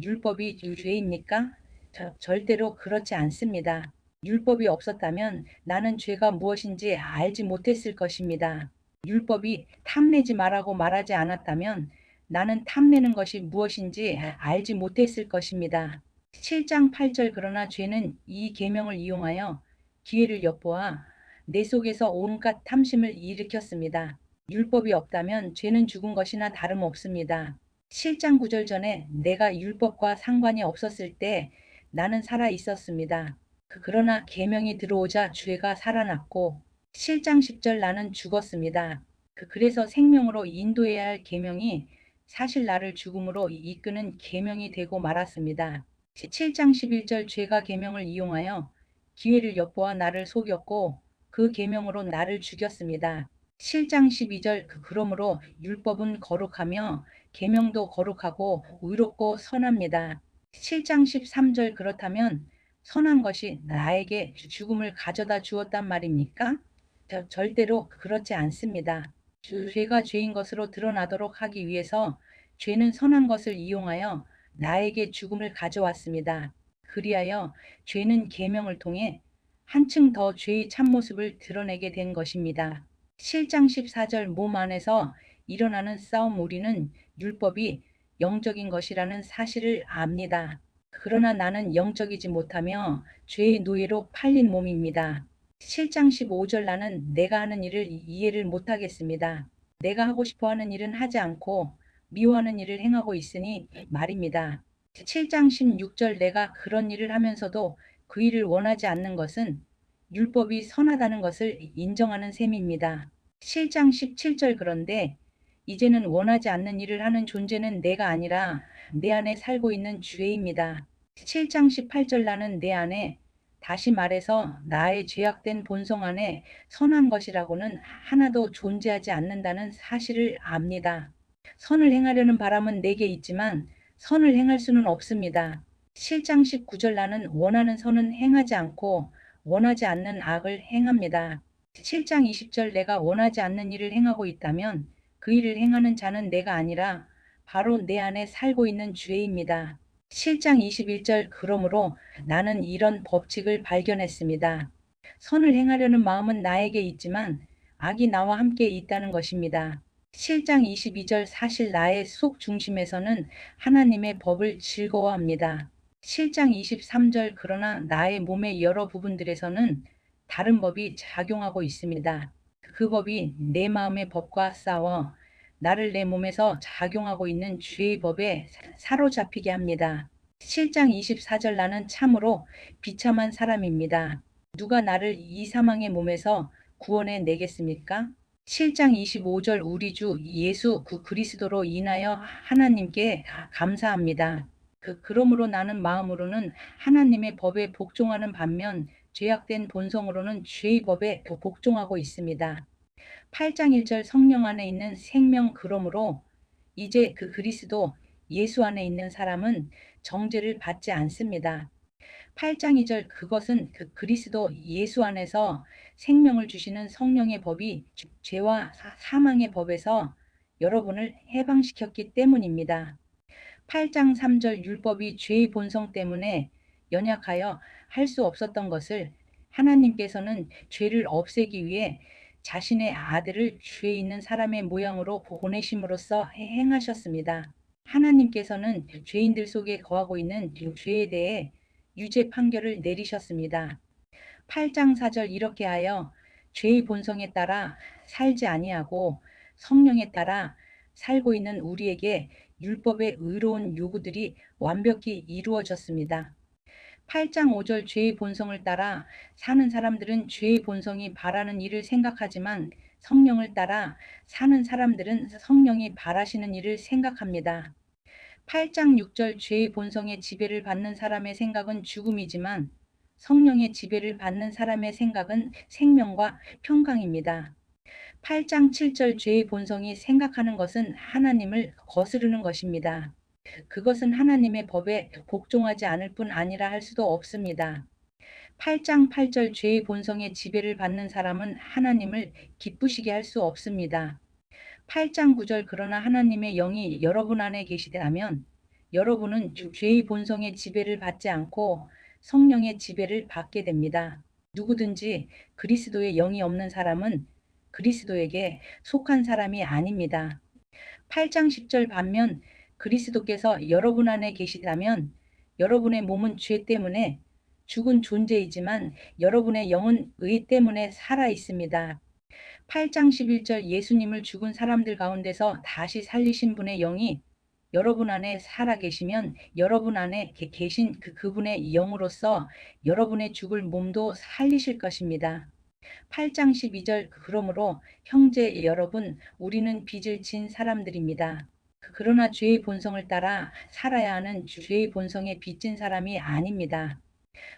율법이 죄입니까? 절대로 그렇지 않습니다. 율법이 없었다면 나는 죄가 무엇인지 알지 못했을 것입니다. 율법이 탐내지 말라고 말하지 않았다면 나는 탐내는 것이 무엇인지 알지 못했을 것입니다. 7장 8절 그러나 죄는 이 계명을 이용하여 기회를 엿보아 내 속에서 온갖 탐심을 일으켰습니다. 율법이 없다면 죄는 죽은 것이나 다름없습니다. 7장 9절 전에 내가 율법과 상관이 없었을 때 나는 살아 있었습니다. 그러나 계명이 들어오자 죄가 살아났고 7장 10절 나는 죽었습니다. 그래서 생명으로 인도해야 할 계명이 사실 나를 죽음으로 이끄는 계명이 되고 말았습니다. 7장 11절 죄가 계명을 이용하여 기회를 엿보아 나를 속였고 그 계명으로 나를 죽였습니다. 7장 12절 그러므로 율법은 거룩하며 계명도 거룩하고 의롭고 선합니다. 7장 13절 그렇다면 선한 것이 나에게 죽음을 가져다 주었단 말입니까? 절대로 그렇지 않습니다. 죄가 죄인 것으로 드러나도록 하기 위해서 죄는 선한 것을 이용하여 나에게 죽음을 가져왔습니다. 그리하여 죄는 계명을 통해 한층 더 죄의 참모습을 드러내게 된 것입니다. 7장 14절 몸 안에서 일어나는 싸움 우리는 율법이 영적인 것이라는 사실을 압니다. 그러나 나는 영적이지 못하며 죄의 노예로 팔린 몸입니다. 7장 15절 나는 내가 하는 일을 이해를 못하겠습니다. 내가 하고 싶어 하는 일은 하지 않고 미워하는 일을 행하고 있으니 말입니다. 7장 16절 내가 그런 일을 하면서도 그 일을 원하지 않는 것은 율법이 선하다는 것을 인정하는 셈입니다. 7장 17절 그런데 이제는 원하지 않는 일을 하는 존재는 내가 아니라 내 안에 살고 있는 죄입니다. 7장 18절 나는 내 안에 다시 말해서 나의 죄악된 본성 안에 선한 것이라고는 하나도 존재하지 않는다는 사실을 압니다. 선을 행하려는 바람은 내게 있지만 선을 행할 수는 없습니다. 7장 19절 나는 원하는 선은 행하지 않고 원하지 않는 악을 행합니다. 7장 20절 내가 원하지 않는 일을 행하고 있다면 그 일을 행하는 자는 내가 아니라 바로 내 안에 살고 있는 죄입니다. 7장 21절 그러므로 나는 이런 법칙을 발견했습니다. 선을 행하려는 마음은 나에게 있지만 악이 나와 함께 있다는 것입니다. 7장 22절 사실 나의 속 중심에서는 하나님의 법을 즐거워합니다. 7장 23절 그러나 나의 몸의 여러 부분들에서는 다른 법이 작용하고 있습니다. 그 법이 내 마음의 법과 싸워 나를 내 몸에서 작용하고 있는 죄의 법에 사로잡히게 합니다. 7장 24절 나는 참으로 비참한 사람입니다. 누가 나를 이 사망의 몸에서 구원해 내겠습니까? 7장 25절 우리 주 예수 그리스도로 인하여 하나님께 감사합니다. 그러므로 나는 마음으로는 하나님의 법에 복종하는 반면 죄악된 본성으로는 죄의 법에 복종하고 있습니다. 8장 1절 성령 안에 있는 생명 그러므로 이제 그리스도 예수 안에 있는 사람은 정죄를 받지 않습니다. 8장 2절 그것은 그리스도 예수 안에서 생명을 주시는 성령의 법이 죄와 사망의 법에서 여러분을 해방시켰기 때문입니다. 8장 3절 율법이 죄의 본성 때문에 연약하여 할 수 없었던 것을 하나님께서는 죄를 없애기 위해 자신의 아들을 죄 있는 사람의 모양으로 보내심으로써 행하셨습니다. 하나님께서는 죄인들 속에 거하고 있는 죄에 대해 유죄 판결을 내리셨습니다. 8장 4절 이렇게 하여 죄의 본성에 따라 살지 아니하고 성령에 따라 살고 있는 우리에게 율법의 의로운 요구들이 완벽히 이루어졌습니다. 8장 5절 죄의 본성을 따라 사는 사람들은 죄의 본성이 바라는 일을 생각하지만 성령을 따라 사는 사람들은 성령이 바라시는 일을 생각합니다. 8장 6절 죄의 본성의 지배를 받는 사람의 생각은 죽음이지만 성령의 지배를 받는 사람의 생각은 생명과 평강입니다. 8장 7절 죄의 본성이 생각하는 것은 하나님을 거스르는 것입니다. 그것은 하나님의 법에 복종하지 않을 뿐 아니라 할 수도 없습니다. 8장 8절 죄의 본성의 지배를 받는 사람은 하나님을 기쁘시게 할 수 없습니다. 8장 9절 그러나 하나님의 영이 여러분 안에 계시다면 여러분은 죄의 본성의 지배를 받지 않고 성령의 지배를 받게 됩니다. 누구든지 그리스도의 영이 없는 사람은 그리스도에게 속한 사람이 아닙니다. 8장 10절 반면 그리스도께서 여러분 안에 계시다면 여러분의 몸은 죄 때문에 죽은 존재이지만 여러분의 영은 의 때문에 살아 있습니다. 8장 11절 예수님을 죽은 사람들 가운데서 다시 살리신 분의 영이 여러분 안에 살아 계시면 여러분 안에 계신 그분의 영으로서 여러분의 죽을 몸도 살리실 것입니다. 8장 12절 그러므로 형제 여러분 우리는 빚을 진 사람들입니다. 그러나 죄의 본성을 따라 살아야 하는 죄의 본성에 빚진 사람이 아닙니다.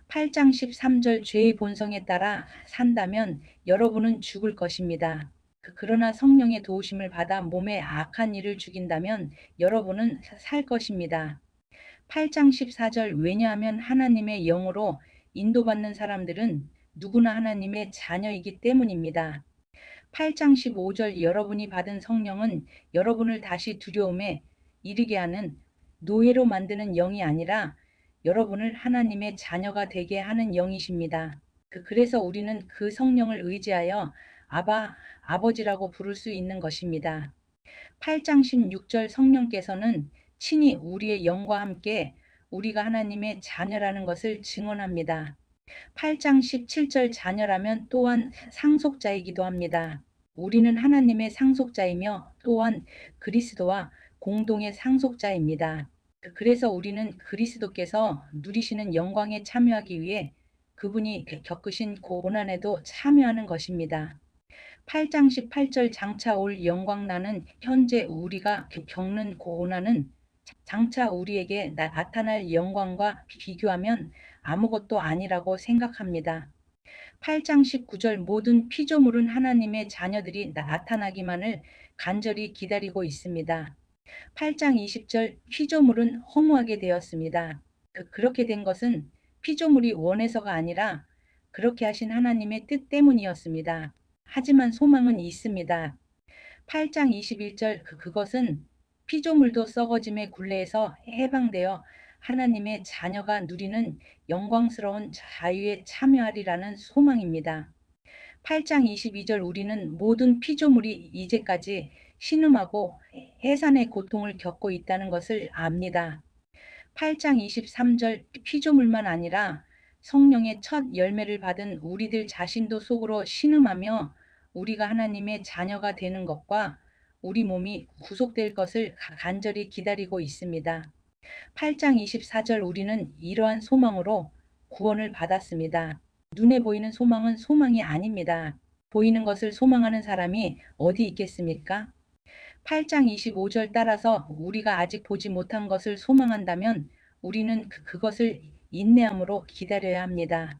8장 13절 죄의 본성에 따라 산다면 여러분은 죽을 것입니다. 그러나 성령의 도우심을 받아 몸에 악한 일을 죽인다면 여러분은 살 것입니다. 8장 14절 왜냐하면 하나님의 영으로 인도받는 사람들은 누구나 하나님의 자녀이기 때문입니다. 8장 15절 여러분이 받은 성령은 여러분을 다시 두려움에 이르게 하는 노예로 만드는 영이 아니라 여러분을 하나님의 자녀가 되게 하는 영이십니다. 그래서 우리는 그 성령을 의지하여 아바, 아버지라고 부를 수 있는 것입니다. 8장 16절 성령께서는 친히 우리의 영과 함께 우리가 하나님의 자녀라는 것을 증언합니다. 8장 17절 자녀라면 또한 상속자이기도 합니다. 우리는 하나님의 상속자이며 또한 그리스도와 공동의 상속자입니다. 그래서 우리는 그리스도께서 누리시는 영광에 참여하기 위해 그분이 겪으신 고난에도 참여하는 것입니다. 8장 18절 장차 올 영광나는 현재 우리가 겪는 고난은 장차 우리에게 나타날 영광과 비교하면 아무것도 아니라고 생각합니다. 8장 19절 모든 피조물은 하나님의 자녀들이 나타나기만을 간절히 기다리고 있습니다. 8장 20절 피조물은 허무하게 되었습니다. 그렇게 된 것은 피조물이 원해서가 아니라 그렇게 하신 하나님의 뜻 때문이었습니다. 하지만 소망은 있습니다. 8장 21절 그것은 피조물도 썩어짐의 굴레에서 해방되어 하나님의 자녀가 누리는 영광스러운 자유에 참여하리라는 소망입니다. 8장 22절 우리는 모든 피조물이 이제까지 신음하고 해산의 고통을 겪고 있다는 것을 압니다. 8장 23절 피조물만 아니라 성령의 첫 열매를 받은 우리들 자신도 속으로 신음하며 우리가 하나님의 자녀가 되는 것과 우리 몸이 구속될 것을 간절히 기다리고 있습니다. 8장 24절 우리는 이러한 소망으로 구원을 받았습니다. 눈에 보이는 소망은 소망이 아닙니다. 보이는 것을 소망하는 사람이 어디 있겠습니까? 8장 25절 따라서 우리가 아직 보지 못한 것을 소망한다면 우리는 그것을 인내함으로 기다려야 합니다.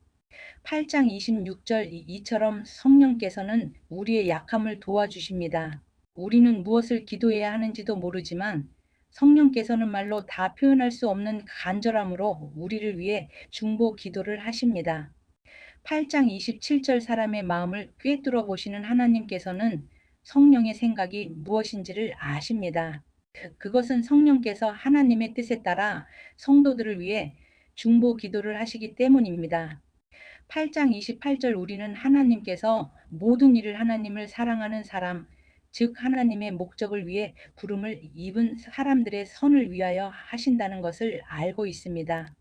8장 26절 이처럼 성령께서는 우리의 약함을 도와주십니다. 우리는 무엇을 기도해야 하는지도 모르지만 성령께서는 말로 다 표현할 수 없는 간절함으로 우리를 위해 중보 기도를 하십니다. 8장 27절 사람의 마음을 꿰뚫어 보시는 하나님께서는 성령의 생각이 무엇인지를 아십니다. 그것은 성령께서 하나님의 뜻에 따라 성도들을 위해 중보 기도를 하시기 때문입니다. 8장 28절 우리는 하나님께서 모든 일을 하나님을 사랑하는 사람, 즉 하나님의 목적을 위해 부름을 입은 사람들의 선을 위하여 하신다는 것을 알고 있습니다.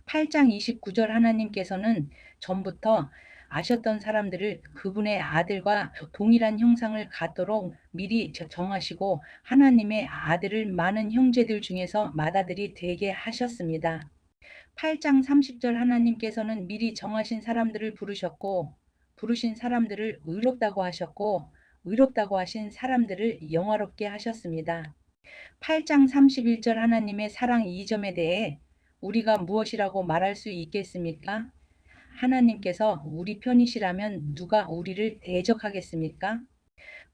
8장 29절 하나님께서는 전부터 아셨던 사람들을 그분의 아들과 동일한 형상을 갖도록 미리 정하시고 하나님의 아들을 많은 형제들 중에서 맏아들이 되게 하셨습니다. 8장 30절 하나님께서는 미리 정하신 사람들을 부르셨고 부르신 사람들을 의롭다고 하셨고 의롭다고 하신 사람들을 영화롭게 하셨습니다. 8장 31절 하나님의 사랑 2점에 대해 우리가 무엇이라고 말할 수 있겠습니까? 하나님께서 우리 편이시라면 누가 우리를 대적하겠습니까?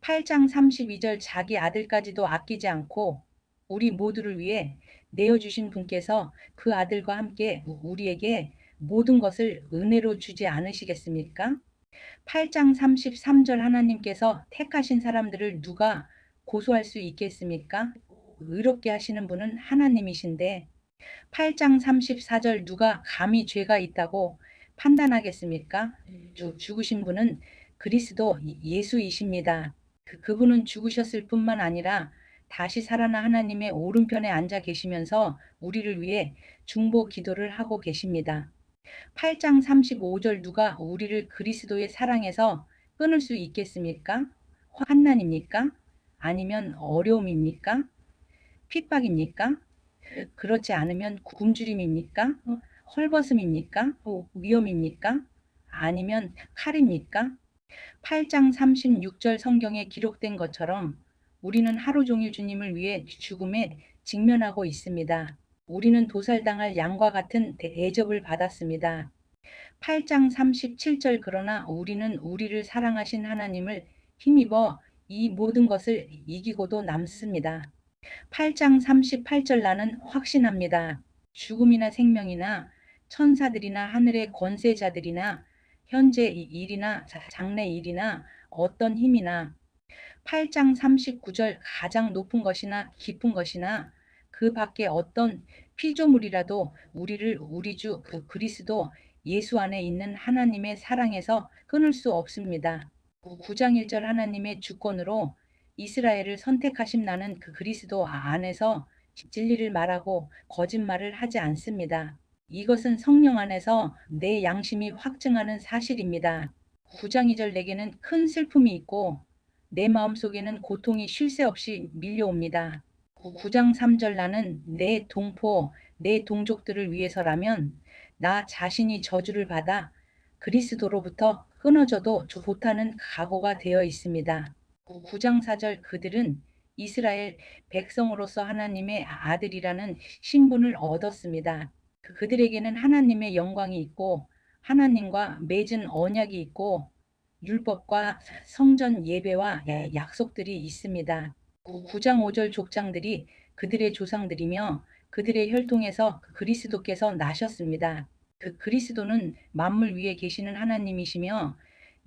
8장 32절 자기 아들까지도 아끼지 않고 우리 모두를 위해 내어주신 분께서 그 아들과 함께 우리에게 모든 것을 은혜로 주지 않으시겠습니까? 8장 33절 하나님께서 택하신 사람들을 누가 고소할 수 있겠습니까? 의롭게 하시는 분은 하나님이신데 8장 34절 누가 감히 죄가 있다고 판단하겠습니까? 죽으신 분은 그리스도 예수이십니다. 그분은 죽으셨을 뿐만 아니라 다시 살아나 하나님의 오른편에 앉아 계시면서 우리를 위해 중보 기도를 하고 계십니다. 8장 35절 누가 우리를 그리스도의 사랑에서 끊을 수 있겠습니까? 환난입니까? 아니면 어려움입니까? 핍박입니까? 그렇지 않으면 굶주림입니까? 헐벗음입니까? 위험입니까? 아니면 칼입니까? 8장 36절 성경에 기록된 것처럼 우리는 하루 종일 주님을 위해 죽음에 직면하고 있습니다. 우리는 도살당할 양과 같은 대접을 받았습니다. 8장 37절 그러나 우리는 우리를 사랑하신 하나님을 힘입어 이 모든 것을 이기고도 남습니다. 8장 38절 나는 확신합니다. 죽음이나 생명이나 천사들이나 하늘의 권세자들이나 현재 일이나 장래 일이나 어떤 힘이나 8장 39절 가장 높은 것이나 깊은 것이나 그 밖에 어떤 피조물이라도 우리를 우리 주 그리스도 예수 안에 있는 하나님의 사랑에서 끊을 수 없습니다. 9장 1절 하나님의 주권으로 이스라엘을 선택하신 나는 그 그리스도 안에서 진리를 말하고 거짓말을 하지 않습니다. 이것은 성령 안에서 내 양심이 확증하는 사실입니다. 9장 2절 내게는 큰 슬픔이 있고 내 마음속에는 고통이 쉴 새 없이 밀려옵니다. 9장 3절 나는 내 동포, 내 동족들을 위해서라면 나 자신이 저주를 받아 그리스도로부터 끊어져도 좋다는 각오가 되어 있습니다. 9장 4절 그들은 이스라엘 백성으로서 하나님의 아들이라는 신분을 얻었습니다. 그들에게는 하나님의 영광이 있고 하나님과 맺은 언약이 있고 율법과 성전 예배와 약속들이 있습니다. 9장 5절 족장들이 그들의 조상들이며 그들의 혈통에서 그리스도께서 나셨습니다. 그 그리스도는 만물 위에 계시는 하나님이시며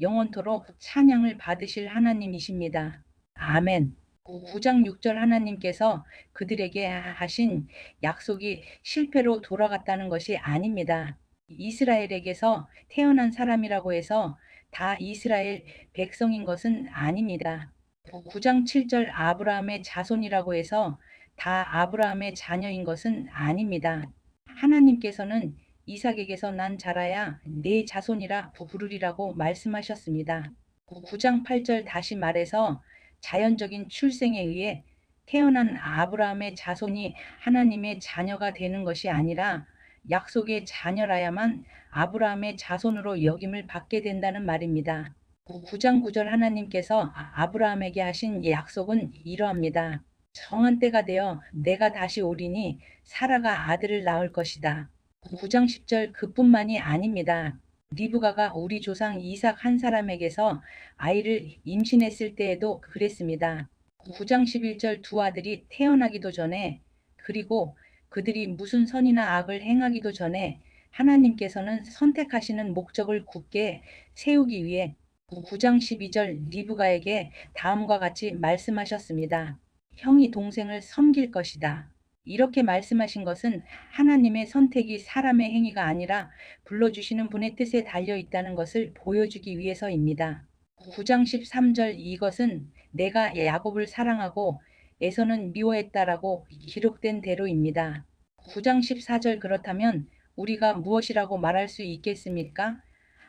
영원토록 찬양을 받으실 하나님이십니다. 아멘. 9장 6절 하나님께서 그들에게 하신 약속이 실패로 돌아갔다는 것이 아닙니다. 이스라엘에게서 태어난 사람이라고 해서 다 이스라엘 백성인 것은 아닙니다. 9장 7절 아브라함의 자손이라고 해서 다 아브라함의 자녀인 것은 아닙니다. 하나님께서는 이삭에게서 난 자라야 내 자손이라 부르리라고 말씀하셨습니다. 9장 8절 다시 말해서 자연적인 출생에 의해 태어난 아브라함의 자손이 하나님의 자녀가 되는 것이 아니라 약속의 자녀라야만 아브라함의 자손으로 여김을 받게 된다는 말입니다. 9장 9절 하나님께서 아브라함에게 하신 약속은 이러합니다. 정한 때가 되어 내가 다시 오리니 사라가 아들을 낳을 것이다. 9장 10절 그뿐만이 아닙니다. 리브가가 우리 조상 이삭 한 사람에게서 아이를 임신했을 때에도 그랬습니다. 9장 11절 두 아들이 태어나기도 전에 그리고 그들이 무슨 선이나 악을 행하기도 전에 하나님께서는 선택하시는 목적을 굳게 세우기 위해 9장 12절 리브가에게 다음과 같이 말씀하셨습니다. 형이 동생을 섬길 것이다. 이렇게 말씀하신 것은 하나님의 선택이 사람의 행위가 아니라 불러주시는 분의 뜻에 달려 있다는 것을 보여주기 위해서입니다. 9장 13절 이것은 내가 야곱을 사랑하고 에서는 미워했다라고 기록된 대로입니다. 9장 14절 그렇다면 우리가 무엇이라고 말할 수 있겠습니까?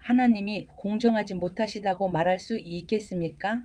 하나님이 공정하지 못하시다고 말할 수 있겠습니까?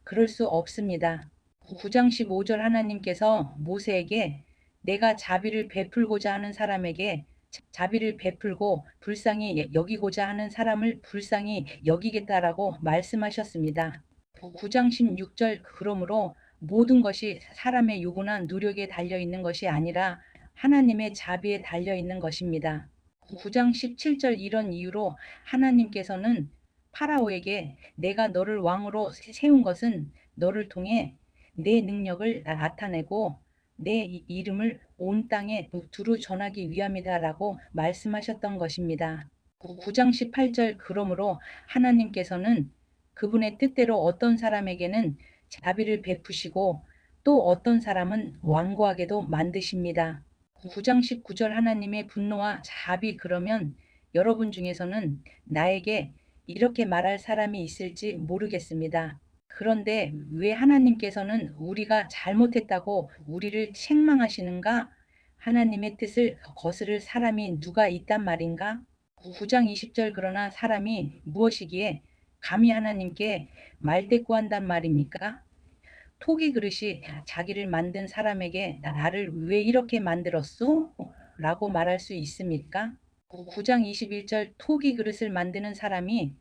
그럴 수 없습니다. 9장 15절 하나님께서 모세에게 내가 자비를 베풀고자 하는 사람에게 자비를 베풀고 불쌍히 여기고자 하는 사람을 불쌍히 여기겠다라고 말씀하셨습니다. 9장 16절 그러므로 모든 것이 사람의 요구나 노력에 달려 있는 것이 아니라 하나님의 자비에 달려 있는 것입니다. 9장 17절 이런 이유로 하나님께서는 파라오에게 내가 너를 왕으로 세운 것은 너를 통해 내 능력을 나타내고 내 이름을 온 땅에 두루 전하기 위함이다라고 말씀하셨던 것입니다. 9장 18절 그러므로 하나님께서는 그분의 뜻대로 어떤 사람에게는 자비를 베푸시고 또 어떤 사람은 완고하게도 만드십니다. 9장 19절 하나님의 분노와 자비 그러면 여러분 중에서는 나에게 이렇게 말할 사람이 있을지 모르겠습니다. 그런데 왜 하나님께서는 우리가 잘못했다고 우리를 책망하시는가? 하나님의 뜻을 거스를 사람이 누가 있단 말인가? 9장 20절 그러나 사람이 무엇이기에 감히 하나님께 말대꾸한단 말입니까? 토기 그릇이 자기를 만든 사람에게 나를 왜 이렇게 만들었소? 라고 말할 수 있습니까? 9장 21절 토기 그릇을 만드는 사람이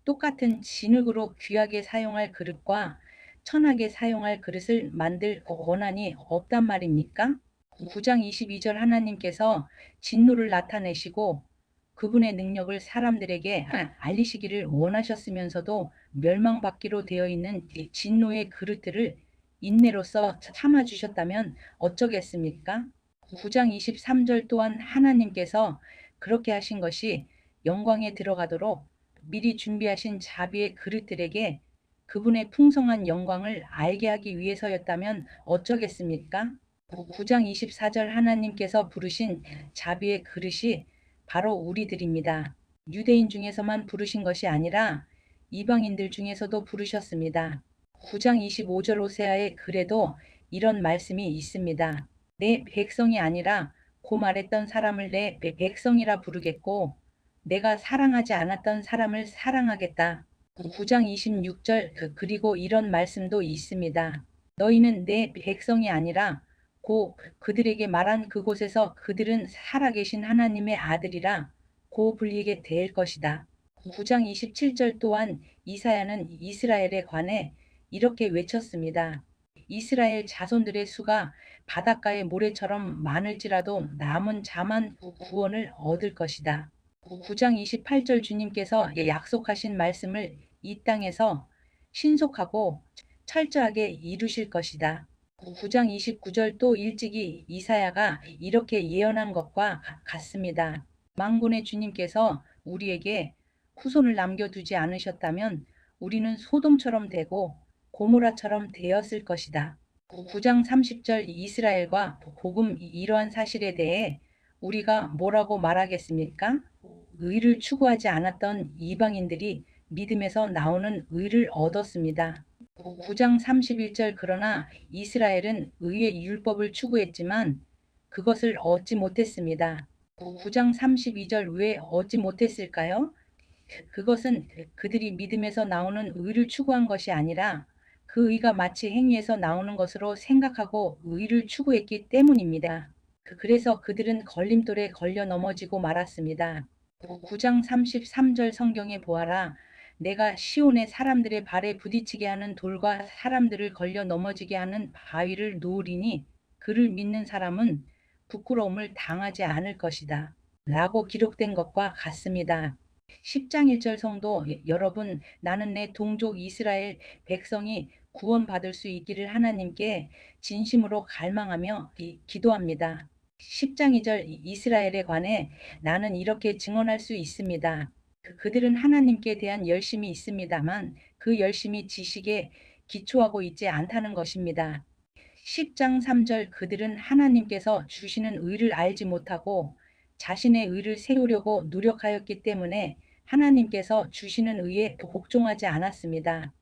똑같은 진흙으로 귀하게 사용할 그릇과 천하게 사용할 그릇을 만들 권한이 없단 말입니까? 9장 22절 하나님께서 진노를 나타내시고 그분의 능력을 사람들에게 알리시기를 원하셨으면서도 멸망받기로 되어 있는 진노의 그릇들을 인내로써 참아주셨다면 어쩌겠습니까? 9장 23절 또한 하나님께서 그렇게 하신 것이 영광에 들어가도록 미리 준비하신 자비의 그릇들에게 그분의 풍성한 영광을 알게 하기 위해서였다면 어쩌겠습니까? 9장 24절 하나님께서 부르신 자비의 그릇이 바로 우리들입니다. 유대인 중에서만 부르신 것이 아니라 이방인들 중에서도 부르셨습니다. 9장 25절 호세아의 글에도 이런 말씀이 있습니다. 내 백성이 아니라 고 말했던 사람을 내 백성이라 부르겠고 내가 사랑하지 않았던 사람을 사랑하겠다. 9장 26절 그리고 이런 말씀도 있습니다. 너희는 내 백성이 아니라 고 그들에게 말한 그곳에서 그들은 살아계신 하나님의 아들이라 고 불리게 될 것이다. 9장 27절 또한 이사야는 이스라엘에 관해 이렇게 외쳤습니다. 이스라엘 자손들의 수가 바닷가의 모래처럼 많을지라도 남은 자만 구원을 얻을 것이다. 9장 28절 주님께서 약속하신 말씀을 이 땅에서 신속하고 철저하게 이루실 것이다. 9장 29절 또 일찍이 이사야가 이렇게 예언한 것과 같습니다. 만군의 주님께서 우리에게 후손을 남겨두지 않으셨다면 우리는 소돔처럼 되고 고모라처럼 되었을 것이다. 9장 30절 이스라엘과 복음 이러한 사실에 대해 우리가 뭐라고 말하겠습니까? 의를 추구하지 않았던 이방인들이 믿음에서 나오는 의를 얻었습니다. 9장 31절 그러나 이스라엘은 의의 율법을 추구했지만 그것을 얻지 못했습니다. 9장 32절 왜 얻지 못했을까요? 그것은 그들이 믿음에서 나오는 의를 추구한 것이 아니라 그 의가 마치 행위에서 나오는 것으로 생각하고 의를 추구했기 때문입니다. 그래서 그들은 걸림돌에 걸려 넘어지고 말았습니다. 9장 33절 성경에 보아라. 내가 시온의 사람들의 발에 부딪히게 하는 돌과 사람들을 걸려 넘어지게 하는 바위를 놓으리니 그를 믿는 사람은 부끄러움을 당하지 않을 것이다. 라고 기록된 것과 같습니다. 10장 1절 성도 여러분, 나는 내 동족 이스라엘 백성이 구원받을 수 있기를 하나님께 진심으로 갈망하며 기도합니다. 10장 2절 이스라엘에 관해 나는 이렇게 증언할 수 있습니다. 그들은 하나님께 대한 열심이 있습니다만 그 열심이 지식에 기초하고 있지 않다는 것입니다. 10장 3절 그들은 하나님께서 주시는 의를 알지 못하고 자신의 의를 세우려고 노력하였기 때문에 하나님께서 주시는 의에 복종하지 않았습니다.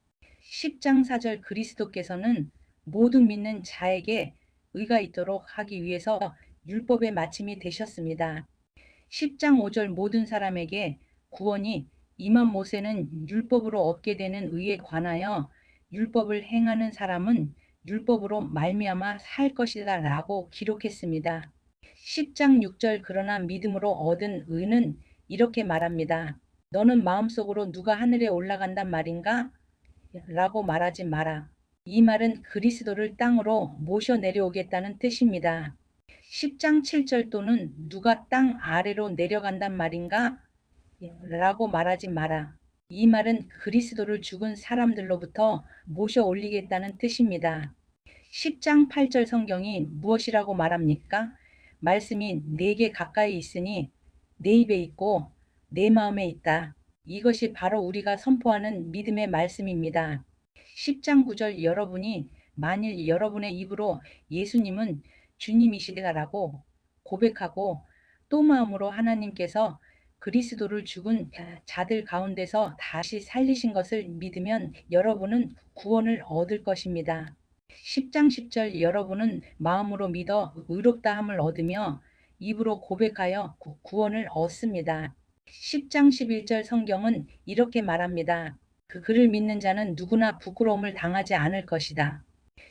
10장 4절 그리스도께서는 모든 믿는 자에게 의가 있도록 하기 위해서 율법의 마침이 되셨습니다. 10장 5절 모든 사람에게 구원이 임한 모세는 율법으로 얻게 되는 의에 관하여 율법을 행하는 사람은 율법으로 말미암아 살 것이다 라고 기록했습니다. 10장 6절 그러나 믿음으로 얻은 의는 이렇게 말합니다. 너는 마음속으로 누가 하늘에 올라간단 말인가? 라고 말하지 마라. 이 말은 그리스도를 땅으로 모셔 내려오겠다는 뜻입니다. 10장 7절 또는 누가 땅 아래로 내려간단 말인가? 라고 말하지 마라. 이 말은 그리스도를 죽은 사람들로부터 모셔 올리겠다는 뜻입니다. 10장 8절 성경이 무엇이라고 말합니까? 말씀이 내게 가까이 있으니 내 입에 있고 내 마음에 있다. 이것이 바로 우리가 선포하는 믿음의 말씀입니다. 10장 9절 여러분이 만일 여러분의 입으로 예수님은 주님이시다라고 고백하고 또 마음으로 하나님께서 그리스도를 죽은 자들 가운데서 다시 살리신 것을 믿으면 여러분은 구원을 얻을 것입니다. 10장 10절 여러분은 마음으로 믿어 의롭다함을 얻으며 입으로 고백하여 구원을 얻습니다. 10장 11절 성경은 이렇게 말합니다. 그를 믿는 자는 누구나 부끄러움을 당하지 않을 것이다.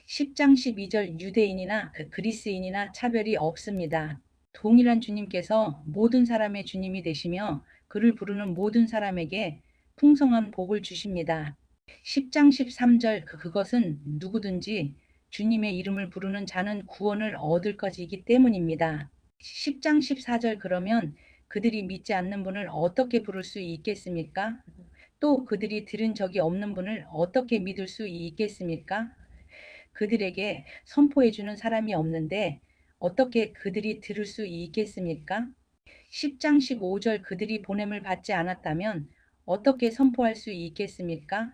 10장 12절 유대인이나 그리스인이나 차별이 없습니다. 동일한 주님께서 모든 사람의 주님이 되시며 그를 부르는 모든 사람에게 풍성한 복을 주십니다. 10장 13절 그것은 누구든지 주님의 이름을 부르는 자는 구원을 얻을 것이기 때문입니다. 10장 14절 그러면 그들이 믿지 않는 분을 어떻게 부를 수 있겠습니까? 또 그들이 들은 적이 없는 분을 어떻게 믿을 수 있겠습니까? 그들에게 선포해 주는 사람이 없는데 어떻게 그들이 들을 수 있겠습니까? 10장 15절 그들이 보냄을 받지 않았다면 어떻게 선포할 수 있겠습니까?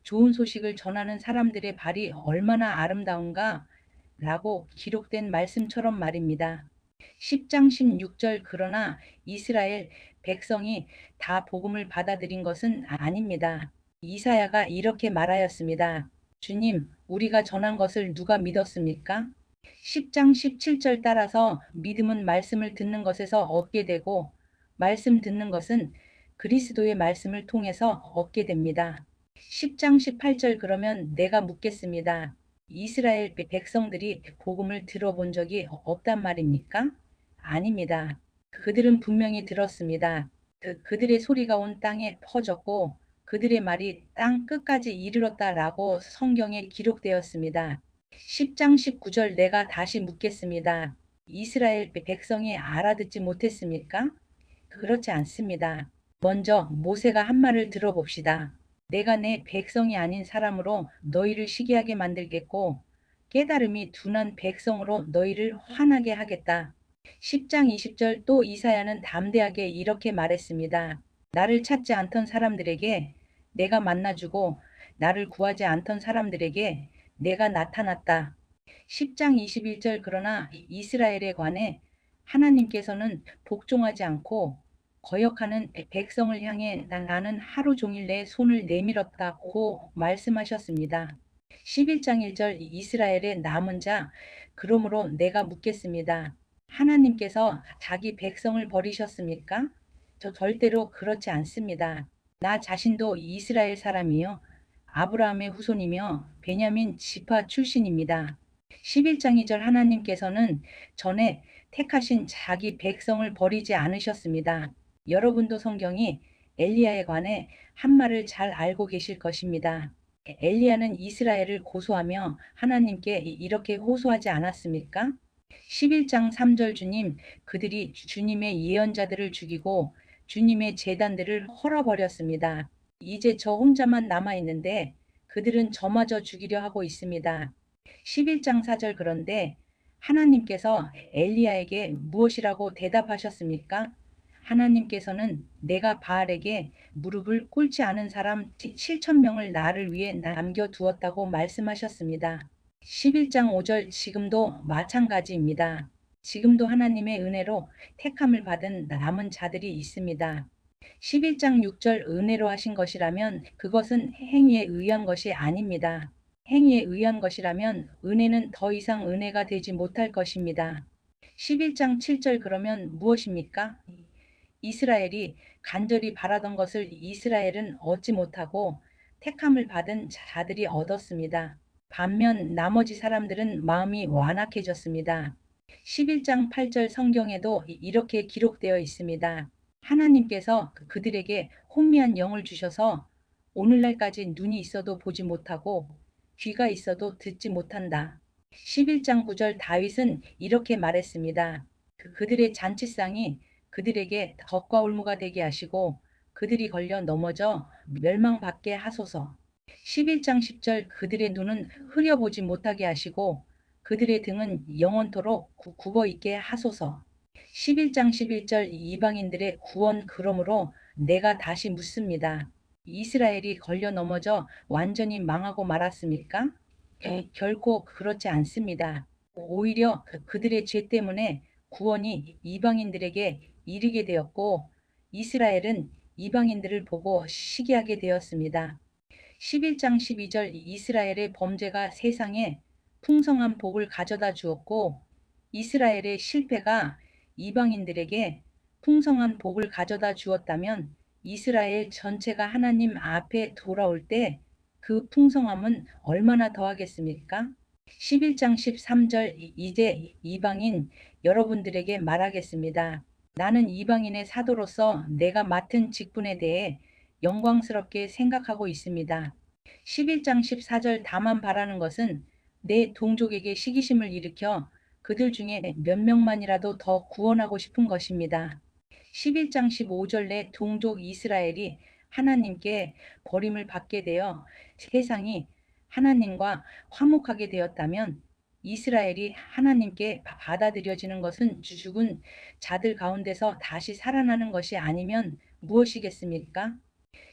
좋은 소식을 전하는 사람들의 발이 얼마나 아름다운가 라고 기록된 말씀처럼 말입니다. 10장 16절 그러나 이스라엘 백성이 다 복음을 받아들인 것은 아닙니다. 이사야가 이렇게 말하였습니다. 주님, 우리가 전한 것을 누가 믿었습니까? 10장 17절 따라서 믿음은 말씀을 듣는 것에서 얻게 되고 말씀 듣는 것은 그리스도의 말씀을 통해서 얻게 됩니다. 10장 18절 그러면 내가 묻겠습니다. 이스라엘 백성들이 복음을 들어본 적이 없단 말입니까? 아닙니다. 그들은 분명히 들었습니다. 그들의 소리가 온 땅에 퍼졌고 그들의 말이 땅 끝까지 이르렀다라고 성경에 기록되었습니다. 10장 19절 내가 다시 묻겠습니다. 이스라엘 백성이 알아듣지 못했습니까? 그렇지 않습니다. 먼저 모세가 한 말을 들어봅시다. 내가 내 백성이 아닌 사람으로 너희를 시기하게 만들겠고 깨달음이 둔한 백성으로 너희를 화나게 하겠다. 10장 20절 또 이사야는 담대하게 이렇게 말했습니다. 나를 찾지 않던 사람들에게 내가 만나주고 나를 구하지 않던 사람들에게 내가 나타났다. 10장 21절 그러나 이스라엘에 관해 하나님께서는 복종하지 않고 거역하는 백성을 향해 나는 하루 종일 내 손을 내밀었다고 말씀하셨습니다. 11장 1절 이스라엘의 남은 자 그러므로 내가 묻겠습니다. 하나님께서 자기 백성을 버리셨습니까? 저 절대로 그렇지 않습니다. 나 자신도 이스라엘 사람이요 아브라함의 후손이며 베냐민 지파 출신입니다. 11장 2절 하나님께서는 전에 택하신 자기 백성을 버리지 않으셨습니다. 여러분도 성경이 엘리야에 관해 한 말을 잘 알고 계실 것입니다. 엘리야는 이스라엘을 고소하며 하나님께 이렇게 호소하지 않았습니까? 11장 3절 주님, 그들이 주님의 예언자들을 죽이고 주님의 제단들을 헐어버렸습니다. 이제 저 혼자만 남아있는데 그들은 저마저 죽이려 하고 있습니다. 11장 4절 그런데 하나님께서 엘리야에게 무엇이라고 대답하셨습니까? 하나님께서는 내가 바알에게 무릎을 꿇지 않은 사람 7,000명을 나를 위해 남겨두었다고 말씀하셨습니다. 11장 5절 지금도 마찬가지입니다. 지금도 하나님의 은혜로 택함을 받은 남은 자들이 있습니다. 11장 6절 은혜로 하신 것이라면 그것은 행위에 의한 것이 아닙니다. 행위에 의한 것이라면 은혜는 더 이상 은혜가 되지 못할 것입니다. 11장 7절 그러면 무엇입니까? 이스라엘이 간절히 바라던 것을 이스라엘은 얻지 못하고 택함을 받은 자들이 얻었습니다. 반면 나머지 사람들은 마음이 완악해졌습니다. 11장 8절 성경에도 이렇게 기록되어 있습니다. 하나님께서 그들에게 혼미한 영을 주셔서 오늘날까지 눈이 있어도 보지 못하고 귀가 있어도 듣지 못한다. 11장 9절 다윗은 이렇게 말했습니다. 그들의 잔치상이 그들에게 덕과 올무가 되게 하시고 그들이 걸려 넘어져 멸망받게 하소서. 11장 10절 그들의 눈은 흐려보지 못하게 하시고 그들의 등은 영원토록 굽어 있게 하소서. 11장 11절 이방인들의 구원 그러므로 내가 다시 묻습니다. 이스라엘이 걸려 넘어져 완전히 망하고 말았습니까? 결코 그렇지 않습니다. 오히려 그들의 죄 때문에 구원이 이방인들에게 이르게 되었고 이스라엘은 이방인들을 보고 시기하게 되었습니다. 11장 12절 이스라엘의 범죄가 세상에 풍성한 복을 가져다 주었고 이스라엘의 실패가 이방인들에게 풍성한 복을 가져다 주었다면 이스라엘 전체가 하나님 앞에 돌아올 때 그 풍성함은 얼마나 더하겠습니까? 11장 13절 이제 이방인 여러분들에게 말하겠습니다. 나는 이방인의 사도로서 내가 맡은 직분에 대해 영광스럽게 생각하고 있습니다. 11장 14절 다만 바라는 것은 내 동족에게 시기심을 일으켜 그들 중에 몇 명만이라도 더 구원하고 싶은 것입니다. 11장 15절 내 동족 이스라엘이 하나님께 버림을 받게 되어 세상이 하나님과 화목하게 되었다면 이스라엘이 하나님께 받아들여지는 것은 죽은 자들 가운데서 다시 살아나는 것이 아니면 무엇이겠습니까?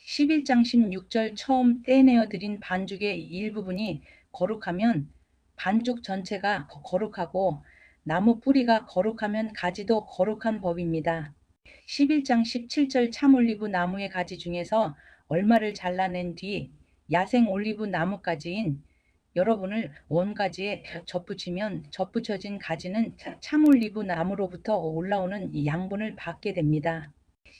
11장 16절 처음 떼내어 드린 반죽의 일부분이 거룩하면 반죽 전체가 거룩하고 나무 뿌리가 거룩하면 가지도 거룩한 법입니다. 11장 17절 참올리브 나무의 가지 중에서 얼마를 잘라낸 뒤 야생 올리브 나무가지인 여러분을 원가지에 접붙이면 접붙여진 가지는 참올리브 나무로부터 올라오는 양분을 받게 됩니다.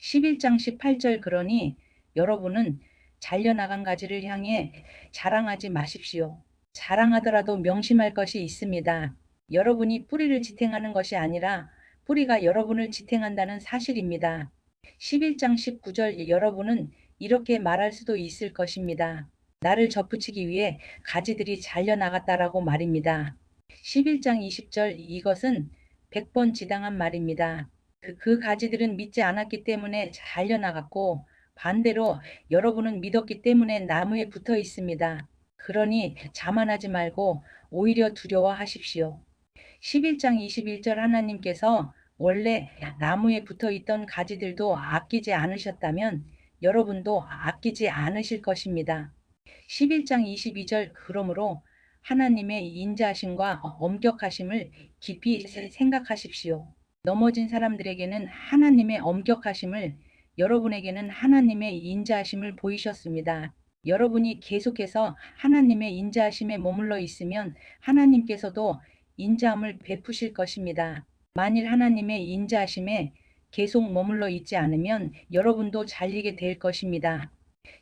11장 18절 그러니 여러분은 잘려나간 가지를 향해 자랑하지 마십시오. 자랑하더라도 명심할 것이 있습니다. 여러분이 뿌리를 지탱하는 것이 아니라 뿌리가 여러분을 지탱한다는 사실입니다. 11장 19절 여러분은 이렇게 말할 수도 있을 것입니다. 나를 접붙이기 위해 가지들이 잘려나갔다라고 말입니다. 11장 20절 이것은 100번 지당한 말입니다. 그 가지들은 믿지 않았기 때문에 잘려나갔고 반대로 여러분은 믿었기 때문에 나무에 붙어 있습니다. 그러니 자만하지 말고 오히려 두려워하십시오. 11장 21절 하나님께서 원래 나무에 붙어 있던 가지들도 아끼지 않으셨다면 여러분도 아끼지 않으실 것입니다. 11장 22절 그러므로 하나님의 인자하심과 엄격하심을 깊이 생각하십시오. 넘어진 사람들에게는 하나님의 엄격하심을, 여러분에게는 하나님의 인자하심을 보이셨습니다. 여러분이 계속해서 하나님의 인자하심에 머물러 있으면 하나님께서도 인자함을 베푸실 것입니다. 만일 하나님의 인자하심에 계속 머물러 있지 않으면 여러분도 잘리게 될 것입니다.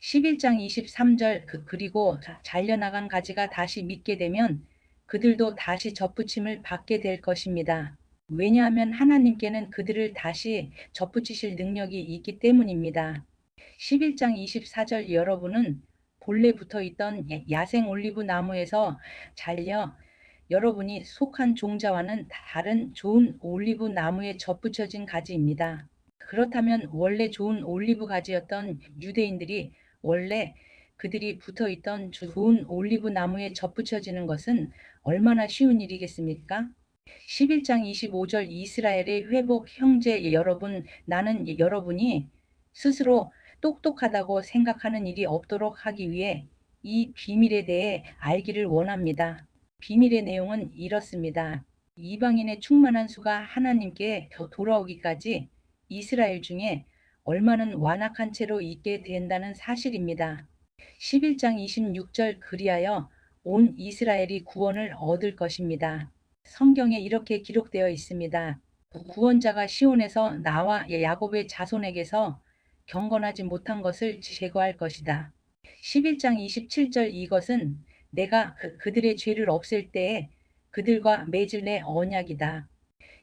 11장 23절 그리고 잘려나간 가지가 다시 믿게 되면 그들도 다시 접붙임을 받게 될 것입니다. 왜냐하면 하나님께는 그들을 다시 접붙이실 능력이 있기 때문입니다. 11장 24절 여러분은 본래 붙어있던 야생 올리브 나무에서 잘려 여러분이 속한 종자와는 다른 좋은 올리브 나무에 접붙여진 가지입니다. 그렇다면 원래 좋은 올리브 가지였던 유대인들이 원래 그들이 붙어있던 좋은 올리브 나무에 접붙여지는 것은 얼마나 쉬운 일이겠습니까? 11장 25절 이스라엘의 회복 형제 여러분, 나는 여러분이 스스로 똑똑하다고 생각하는 일이 없도록 하기 위해 이 비밀에 대해 알기를 원합니다. 비밀의 내용은 이렇습니다. 이방인의 충만한 수가 하나님께 돌아오기까지 이스라엘 중에 얼마는 완악한 채로 있게 된다는 사실입니다. 11장 26절 그리하여 온 이스라엘이 구원을 얻을 것입니다. 성경에 이렇게 기록되어 있습니다. 구원자가 시온에서 나와 야곱의 자손에게서 경건하지 못한 것을 제거할 것이다. 11장 27절 이것은 내가 그들의 죄를 없앨 때에 그들과 맺을 내 언약이다.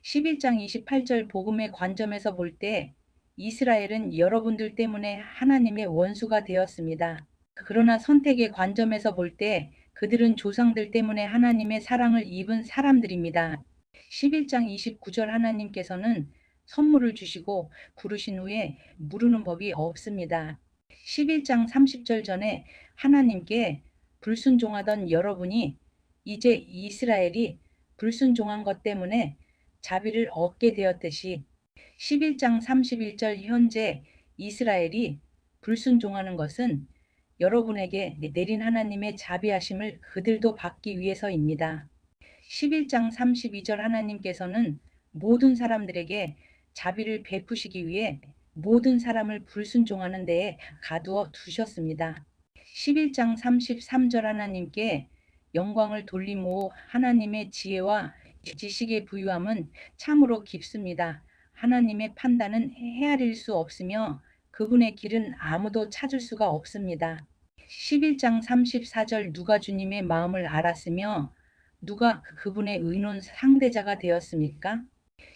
11장 28절 복음의 관점에서 볼 때 이스라엘은 여러분들 때문에 하나님의 원수가 되었습니다. 그러나 선택의 관점에서 볼 때 그들은 조상들 때문에 하나님의 사랑을 입은 사람들입니다. 11장 29절 하나님께서는 선물을 주시고 부르신 후에 무르는 법이 없습니다. 11장 30절 전에 하나님께 불순종하던 여러분이 이제 이스라엘이 불순종한 것 때문에 자비를 얻게 되었듯이 11장 31절 현재 이스라엘이 불순종하는 것은 여러분에게 내린 하나님의 자비하심을 그들도 받기 위해서입니다. 11장 32절 하나님께서는 모든 사람들에게 자비를 베푸시기 위해 모든 사람을 불순종하는 데에 가두어 두셨습니다. 11장 33절 하나님께 영광을 돌리므로 하나님의 지혜와 지식의 부유함은 참으로 깊습니다. 하나님의 판단은 헤아릴 수 없으며 그분의 길은 아무도 찾을 수가 없습니다. 11장 34절 누가 주님의 마음을 알았으며 누가 그분의 의논 상대자가 되었습니까?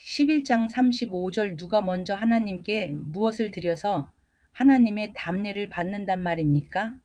11장 35절 누가 먼저 하나님께 무엇을 드려서 하나님의 답례를 받는단 말입니까?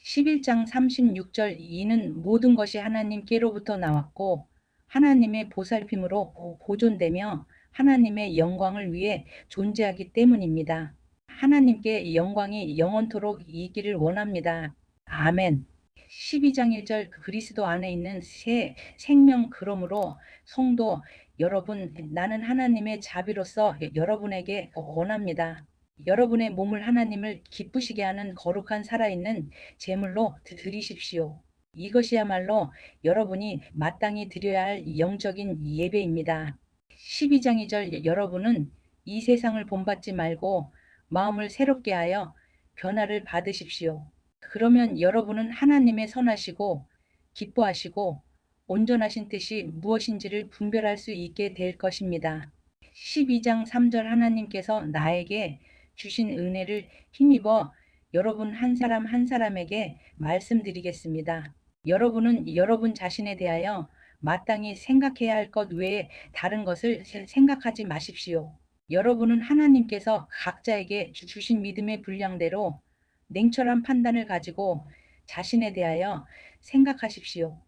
11장 36절 이는 모든 것이 하나님께로부터 나왔고 하나님의 보살핌으로 보존되며 하나님의 영광을 위해 존재하기 때문입니다. 하나님께 영광이 영원토록 있기를 원합니다. 아멘. 12장 1절 그리스도 안에 있는 새 생명 그러므로 성도 여러분 나는 하나님의 자비로서 여러분에게 원합니다. 여러분의 몸을 하나님을 기쁘시게 하는 거룩한 살아있는 제물로 드리십시오. 이것이야말로 여러분이 마땅히 드려야 할 영적인 예배입니다. 12장 2절 여러분은 이 세상을 본받지 말고 마음을 새롭게 하여 변화를 받으십시오. 그러면 여러분은 하나님의 선하시고 기뻐하시고 온전하신 뜻이 무엇인지를 분별할 수 있게 될 것입니다. 12장 3절 하나님께서 나에게 주신 은혜를 힘입어 여러분 한 사람 한 사람에게 말씀드리겠습니다. 여러분은 여러분 자신에 대하여 마땅히 생각해야 할 것 외에 다른 것을 생각하지 마십시오. 여러분은 하나님께서 각자에게 주신 믿음의 분량대로 냉철한 판단을 가지고 자신에 대하여 생각하십시오.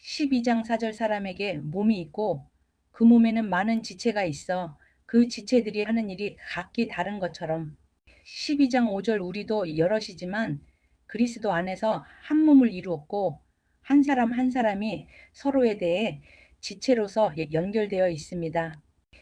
12장 4절 사람에게 몸이 있고 그 몸에는 많은 지체가 있어 그 지체들이 하는 일이 각기 다른 것처럼 12장 5절 우리도 여럿이지만 그리스도 안에서 한 몸을 이루었고 한 사람 한 사람이 서로에 대해 지체로서 연결되어 있습니다.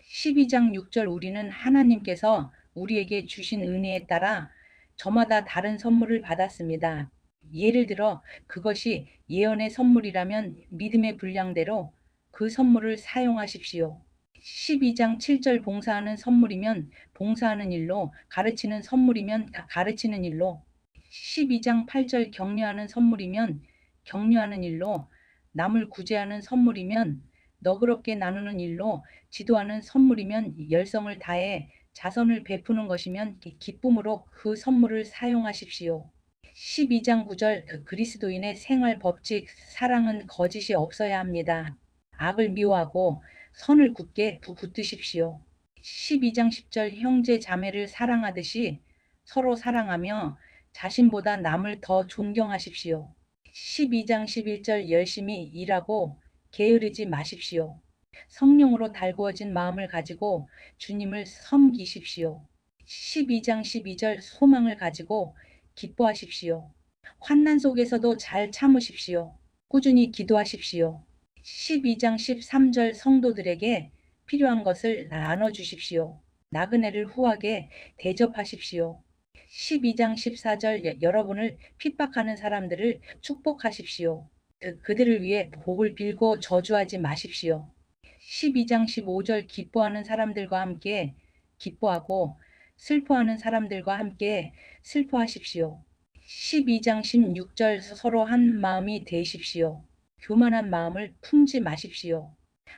12장 6절 우리는 하나님께서 우리에게 주신 은혜에 따라 저마다 다른 선물을 받았습니다. 예를 들어 그것이 예언의 선물이라면 믿음의 분량대로 그 선물을 사용하십시오. 12장 7절 봉사하는 선물이면 봉사하는 일로, 가르치는 선물이면 가르치는 일로, 12장 8절 격려하는 선물이면 격려하는 일로, 남을 구제하는 선물이면 너그럽게 나누는 일로, 지도하는 선물이면 열성을 다해 자선을 베푸는 것이면 기쁨으로 그 선물을 사용하십시오. 12장 9절 그리스도인의 생활 법칙 사랑은 거짓이 없어야 합니다. 악을 미워하고 선을 굳게 붙드십시오. 12장 10절 형제 자매를 사랑하듯이 서로 사랑하며 자신보다 남을 더 존경하십시오. 12장 11절 열심히 일하고 게으르지 마십시오. 성령으로 달구어진 마음을 가지고 주님을 섬기십시오. 12장 12절 소망을 가지고 기뻐하십시오. 환난 속에서도 잘 참으십시오. 꾸준히 기도하십시오. 12장 13절 성도들에게 필요한 것을 나눠주십시오. 나그네를 후하게 대접하십시오. 12장 14절 여러분을 핍박하는 사람들을 축복하십시오. 그들을 위해 복을 빌고 저주하지 마십시오. 12장 15절 기뻐하는 사람들과 함께 기뻐하고 슬퍼하는 사람들과 함께 슬퍼하십시오. 12장 16절 서로 한 마음이 되십시오. 교만한 마음을 품지 마십시오.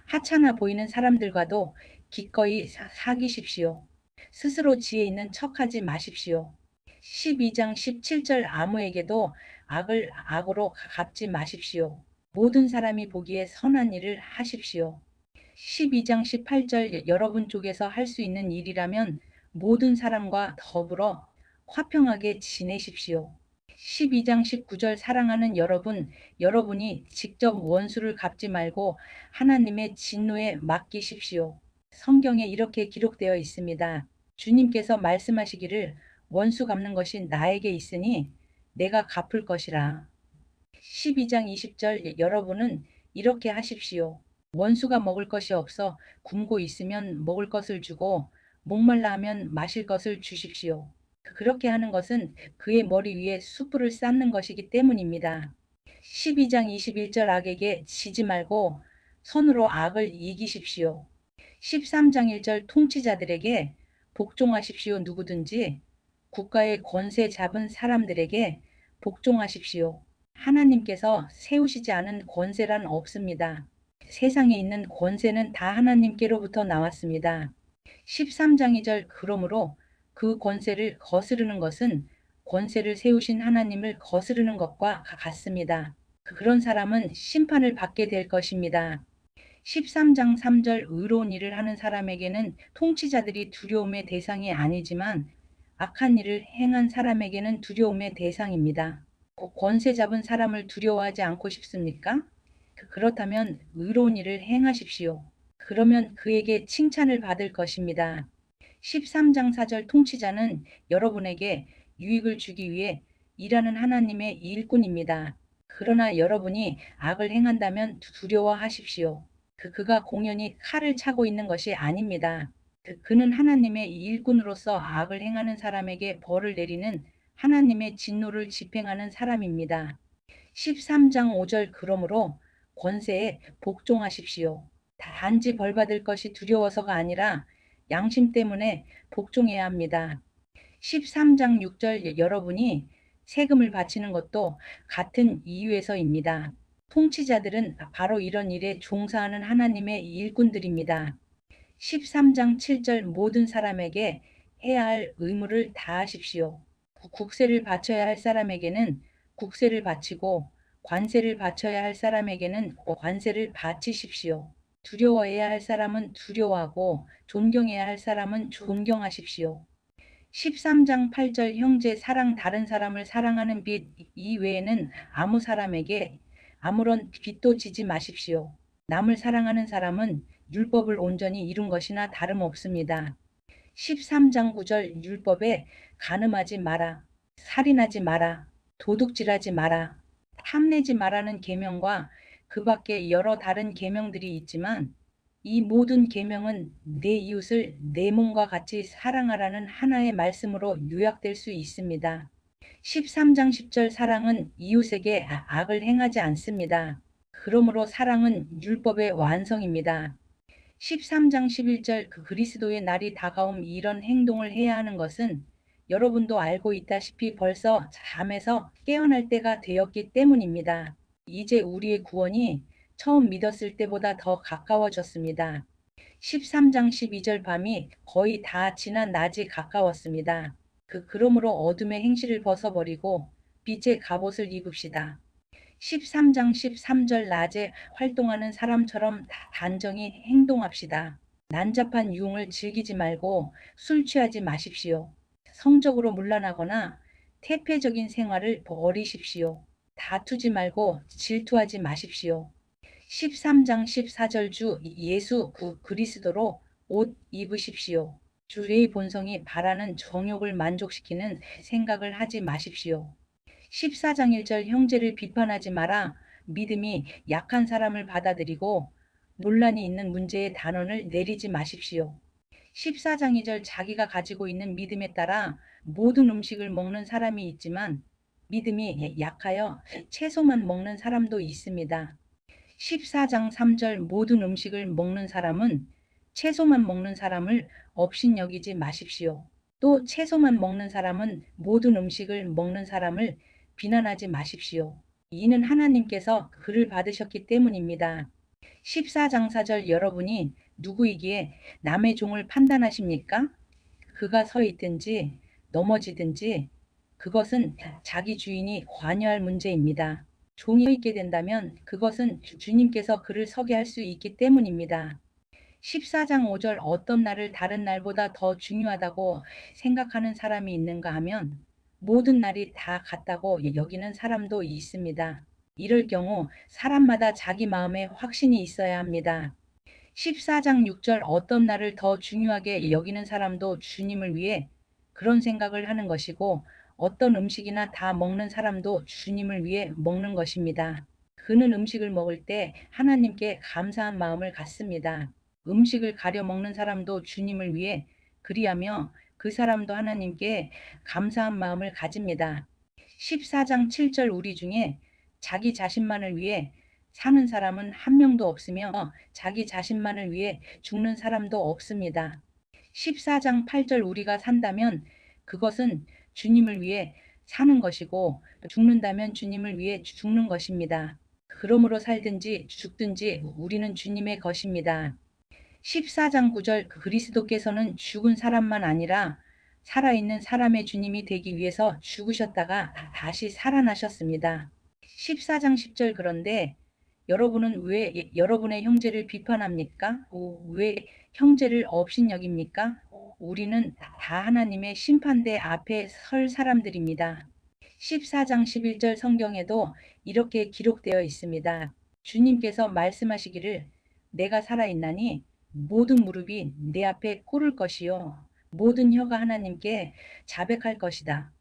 하찮아 보이는 사람들과도 기꺼이 사귀십시오. 스스로 지혜 있는 척하지 마십시오. 12장 17절 아무에게도 악을 악으로 갚지 마십시오. 모든 사람이 보기에 선한 일을 하십시오. 12장 18절 여러분 쪽에서 할 수 있는 일이라면 모든 사람과 더불어 화평하게 지내십시오. 12장 19절 사랑하는 여러분, 여러분이 직접 원수를 갚지 말고 하나님의 진노에 맡기십시오. 성경에 이렇게 기록되어 있습니다. 주님께서 말씀하시기를 원수 갚는 것이 나에게 있으니 내가 갚을 것이라. 12장 20절 여러분은 이렇게 하십시오. 원수가 먹을 것이 없어 굶고 있으면 먹을 것을 주고 목말라 하면 마실 것을 주십시오. 그렇게 하는 것은 그의 머리 위에 숯불을 쌓는 것이기 때문입니다. 12장 21절 악에게 지지 말고 선으로 악을 이기십시오. 13장 1절 통치자들에게 복종하십시오. 누구든지 국가의 권세 잡은 사람들에게 복종하십시오. 하나님께서 세우시지 않은 권세란 없습니다. 세상에 있는 권세는 다 하나님께로부터 나왔습니다. 13장 2절 그러므로 그 권세를 거스르는 것은 권세를 세우신 하나님을 거스르는 것과 같습니다. 그런 사람은 심판을 받게 될 것입니다. 13장 3절 의로운 일을 하는 사람에게는 통치자들이 두려움의 대상이 아니지만 악한 일을 행한 사람에게는 두려움의 대상입니다. 권세 잡은 사람을 두려워하지 않고 싶습니까? 그렇다면 의로운 일을 행하십시오. 그러면 그에게 칭찬을 받을 것입니다. 13장 4절 통치자는 여러분에게 유익을 주기 위해 일하는 하나님의 일꾼입니다. 그러나 여러분이 악을 행한다면 두려워하십시오. 그가 공연히 칼을 차고 있는 것이 아닙니다. 그는 하나님의 일꾼으로서 악을 행하는 사람에게 벌을 내리는 하나님의 진노를 집행하는 사람입니다. 13장 5절 그러므로 권세에 복종하십시오. 단지 벌받을 것이 두려워서가 아니라 양심 때문에 복종해야 합니다. 13장 6절 여러분이 세금을 바치는 것도 같은 이유에서입니다. 통치자들은 바로 이런 일에 종사하는 하나님의 일꾼들입니다. 13장 7절 모든 사람에게 해야 할 의무를 다하십시오. 국세를 바쳐야 할 사람에게는 국세를 바치고 관세를 바쳐야 할 사람에게는 관세를 바치십시오. 두려워해야 할 사람은 두려워하고 존경해야 할 사람은 존경하십시오. 13장 8절 형제 사랑 다른 사람을 사랑하는 빛 이외에는 아무 사람에게 아무런 빚도 지지 마십시오. 남을 사랑하는 사람은 율법을 온전히 이룬 것이나 다름없습니다. 13장 9절 율법에 간음하지 마라, 살인하지 마라, 도둑질하지 마라, 탐내지 마라는 계명과 그 밖에 여러 다른 계명들이 있지만 이 모든 계명은 내 이웃을 내 몸과 같이 사랑하라는 하나의 말씀으로 요약될 수 있습니다. 13장 10절 사랑은 이웃에게 악을 행하지 않습니다. 그러므로 사랑은 율법의 완성입니다. 13장 11절 그리스도의 날이 다가옴 이런 행동을 해야 하는 것은 여러분도 알고 있다시피 벌써 잠에서 깨어날 때가 되었기 때문입니다. 이제 우리의 구원이 처음 믿었을 때보다 더 가까워졌습니다. 13장 12절 밤이 거의 다 지난 낮이 가까웠습니다. 그러므로 어둠의 행실을 벗어버리고 빛의 갑옷을 입읍시다. 13장 13절 낮에 활동하는 사람처럼 단정히 행동합시다. 난잡한 유흥을 즐기지 말고 술 취하지 마십시오. 성적으로 문란하거나 태폐적인 생활을 버리십시오. 다투지 말고 질투하지 마십시오. 13장 14절 주 예수 그리스도로 옷 입으십시오. 주의 본성이 바라는 정욕을 만족시키는 생각을 하지 마십시오. 14장 1절 형제를 비판하지 마라. 믿음이 약한 사람을 받아들이고 논란이 있는 문제에 단언을 내리지 마십시오. 14장 2절 자기가 가지고 있는 믿음에 따라 모든 음식을 먹는 사람이 있지만 믿음이 약하여 채소만 먹는 사람도 있습니다. 14장 3절 모든 음식을 먹는 사람은 채소만 먹는 사람을 업신여기지 마십시오. 또 채소만 먹는 사람은 모든 음식을 먹는 사람을 비난하지 마십시오. 이는 하나님께서 그를 받으셨기 때문입니다. 14장 4절 여러분이 누구이기에 남의 종을 판단하십니까? 그가 서 있든지 넘어지든지 그것은 자기 주인이 관여할 문제입니다. 종이 서 있게 된다면 그것은 주님께서 그를 서게 할 수 있기 때문입니다. 14장 5절 어떤 날을 다른 날보다 더 중요하다고 생각하는 사람이 있는가 하면 모든 날이 다 같다고 여기는 사람도 있습니다. 이럴 경우 사람마다 자기 마음에 확신이 있어야 합니다. 14장 6절 어떤 날을 더 중요하게 여기는 사람도 주님을 위해 그런 생각을 하는 것이고 어떤 음식이나 다 먹는 사람도 주님을 위해 먹는 것입니다. 그는 음식을 먹을 때 하나님께 감사한 마음을 갖습니다. 음식을 가려 먹는 사람도 주님을 위해 그리하며 그 사람도 하나님께 감사한 마음을 가집니다. 14장 7절 우리 중에 자기 자신만을 위해 사는 사람은 한 명도 없으며 자기 자신만을 위해 죽는 사람도 없습니다. 14장 8절 우리가 산다면 그것은 주님을 위해 사는 것이고 죽는다면 주님을 위해 죽는 것입니다. 그러므로 살든지 죽든지 우리는 주님의 것입니다. 14장 9절 그리스도께서는 죽은 사람만 아니라 살아있는 사람의 주님이 되기 위해서 죽으셨다가 다시 살아나셨습니다. 14장 10절 그런데 여러분은 왜 여러분의 형제를 비판합니까? 왜 형제를 업신여깁니까? 우리는 다 하나님의 심판대 앞에 설 사람들입니다. 14장 11절 성경에도 이렇게 기록되어 있습니다. 주님께서 말씀하시기를 내가 살아있나니 모든 무릎이 내 앞에 꿇을 것이요 모든 혀가 하나님께 자백할 것이다.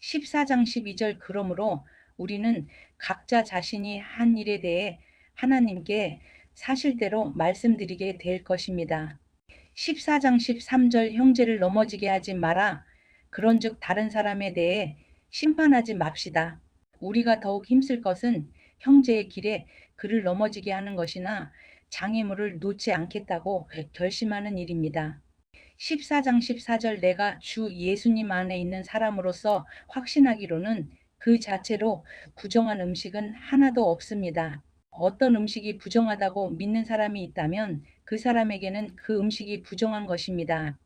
14장 12절 그러므로 우리는 각자 자신이 한 일에 대해 하나님께 사실대로 말씀드리게 될 것입니다. 14장 13절 형제를 넘어지게 하지 마라. 그런즉 다른 사람에 대해 심판하지 맙시다. 우리가 더욱 힘쓸 것은 형제의 길에 그를 넘어지게 하는 것이나 장애물을 놓지 않겠다고 결심하는 일입니다. 14장 14절 내가 주 예수님 안에 있는 사람으로서 확신하기로는 그 자체로 부정한 음식은 하나도 없습니다. 어떤 음식이 부정하다고 믿는 사람이 있다면 그 사람에게는 그 음식이 부정한 것입니다.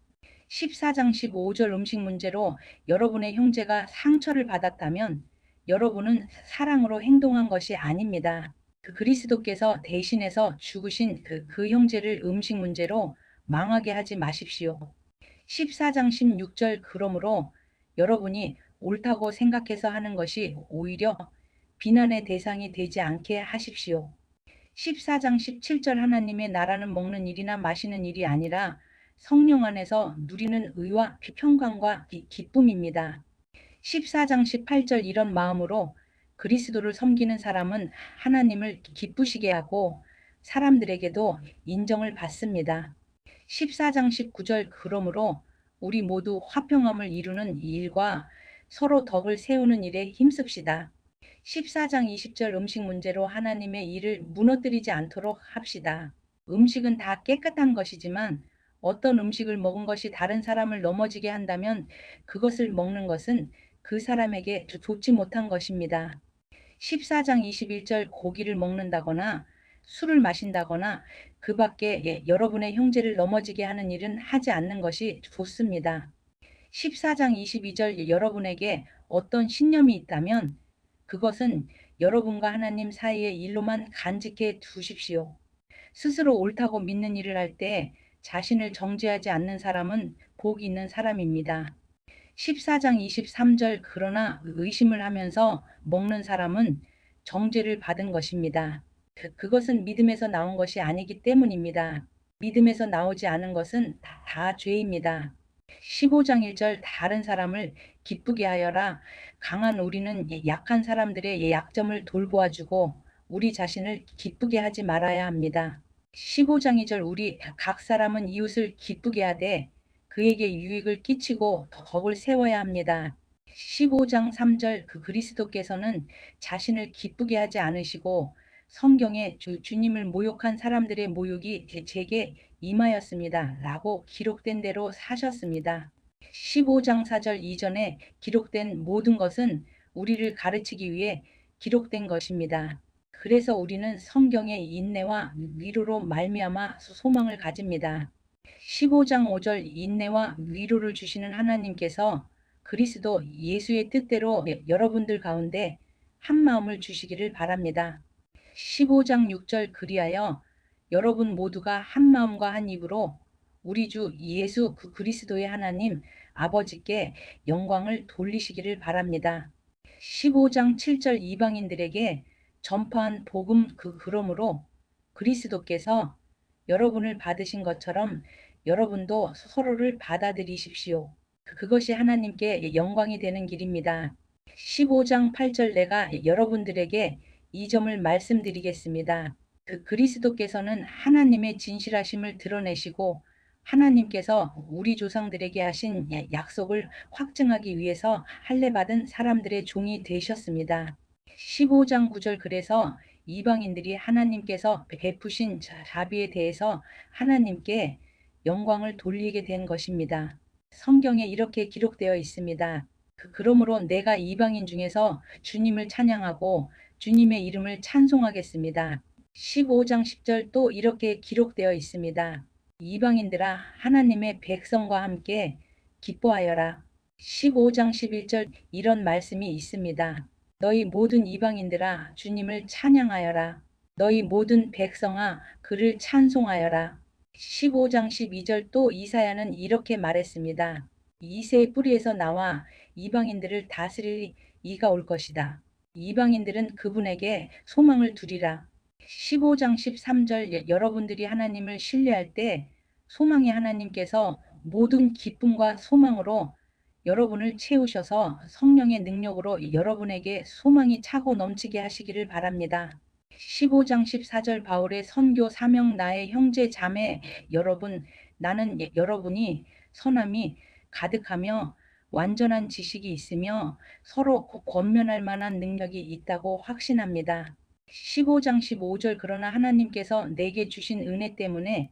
14장 15절 음식 문제로 여러분의 형제가 상처를 받았다면 여러분은 사랑으로 행동한 것이 아닙니다. 그리스도께서 대신해서 죽으신 그 형제를 음식 문제로 망하게 하지 마십시오. 14장 16절 그러므로 여러분이 옳다고 생각해서 하는 것이 오히려 비난의 대상이 되지 않게 하십시오. 14장 17절 하나님의 나라는 먹는 일이나 마시는 일이 아니라 성령 안에서 누리는 의와 평강과 기쁨입니다. 14장 18절 이런 마음으로 그리스도를 섬기는 사람은 하나님을 기쁘시게 하고 사람들에게도 인정을 받습니다. 14장 19절 그러므로 우리 모두 화평함을 이루는 일과 서로 덕을 세우는 일에 힘씁시다. 14장 20절 음식 문제로 하나님의 일을 무너뜨리지 않도록 합시다. 음식은 다 깨끗한 것이지만 어떤 음식을 먹은 것이 다른 사람을 넘어지게 한다면 그것을 먹는 것은 그 사람에게 좋지 못한 것입니다. 14장 21절 고기를 먹는다거나 술을 마신다거나 그 밖에 여러분의 형제를 넘어지게 하는 일은 하지 않는 것이 좋습니다. 14장 22절 여러분에게 어떤 신념이 있다면 그것은 여러분과 하나님 사이의 일로만 간직해 두십시오. 스스로 옳다고 믿는 일을 할 때 자신을 정죄하지 않는 사람은 복이 있는 사람입니다. 14장 23절 그러나 의심을 하면서 먹는 사람은 정죄를 받은 것입니다. 그것은 믿음에서 나온 것이 아니기 때문입니다. 믿음에서 나오지 않은 것은 다 죄입니다. 15장 1절 다른 사람을 기쁘게 하여라. 강한 우리는 약한 사람들의 약점을 돌보아주고 우리 자신을 기쁘게 하지 말아야 합니다. 15장 2절 우리 각 사람은 이웃을 기쁘게 하되 그에게 유익을 끼치고 덕을 세워야 합니다. 15장 3절 그리스도께서는 자신을 기쁘게 하지 않으시고 성경에 주님을 모욕한 사람들의 모욕이 제게 임하였습니다. 라고 기록된 대로 사셨습니다. 15장 4절 이전에 기록된 모든 것은 우리를 가르치기 위해 기록된 것입니다. 그래서 우리는 성경의 인내와 위로로 말미암아 소망을 가집니다. 15장 5절 인내와 위로를 주시는 하나님께서 그리스도 예수의 뜻대로 여러분들 가운데 한 마음을 주시기를 바랍니다. 15장 6절 그리하여 여러분 모두가 한 마음과 한 입으로 우리 주 예수 그리스도의 하나님 아버지께 영광을 돌리시기를 바랍니다. 15장 7절 이방인들에게 전파한 복음 그러므로 그리스도께서 여러분을 받으신 것처럼 여러분도 서로를 받아들이십시오. 그것이 하나님께 영광이 되는 길입니다. 15장 8절 내가 여러분들에게 이 점을 말씀드리겠습니다. 그리스도께서는 하나님의 진실하심을 드러내시고 하나님께서 우리 조상들에게 하신 약속을 확증하기 위해서 할례받은 사람들의 종이 되셨습니다. 15장 9절 그래서 이방인들이 하나님께서 베푸신 자비에 대해서 하나님께 영광을 돌리게 된 것입니다. 성경에 이렇게 기록되어 있습니다. 그러므로 내가 이방인 중에서 주님을 찬양하고 주님의 이름을 찬송하겠습니다. 15장 10절 또 이렇게 기록되어 있습니다. 이방인들아 하나님의 백성과 함께 기뻐하여라. 15장 11절 이런 말씀이 있습니다. 너희 모든 이방인들아 주님을 찬양하여라. 너희 모든 백성아 그를 찬송하여라. 15장 12절 또 이사야는 이렇게 말했습니다. 이새의 뿌리에서 나와 이방인들을 다스릴 이가 올 것이다. 이방인들은 그분에게 소망을 두리라. 15장 13절 여러분들이 하나님을 신뢰할 때 소망의 하나님께서 모든 기쁨과 소망으로 여러분을 채우셔서 성령의 능력으로 여러분에게 소망이 차고 넘치게 하시기를 바랍니다. 15장 14절 바울의 선교 사명 나의 형제 자매 여러분 나는 여러분이 선함이 가득하며 완전한 지식이 있으며 서로 권면할 만한 능력이 있다고 확신합니다. 15장 15절 그러나 하나님께서 내게 주신 은혜 때문에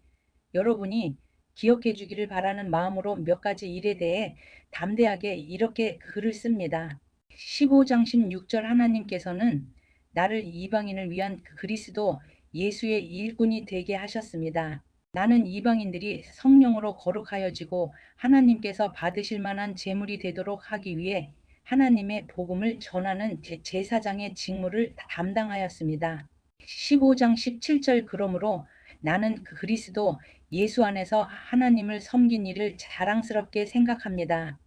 여러분이 기억해 주기를 바라는 마음으로 몇 가지 일에 대해 담대하게 이렇게 글을 씁니다. 15장 16절 하나님께서는 나를 이방인을 위한 그리스도 예수의 일꾼이 되게 하셨습니다. 나는 이방인들이 성령으로 거룩하여지고 하나님께서 받으실 만한 제물이 되도록 하기 위해 하나님의 복음을 전하는 제사장의 직무를 담당하였습니다. 15장 17절 그러므로 나는 그리스도 예수 안에서 하나님을 섬긴 일을 자랑스럽게 생각합니다.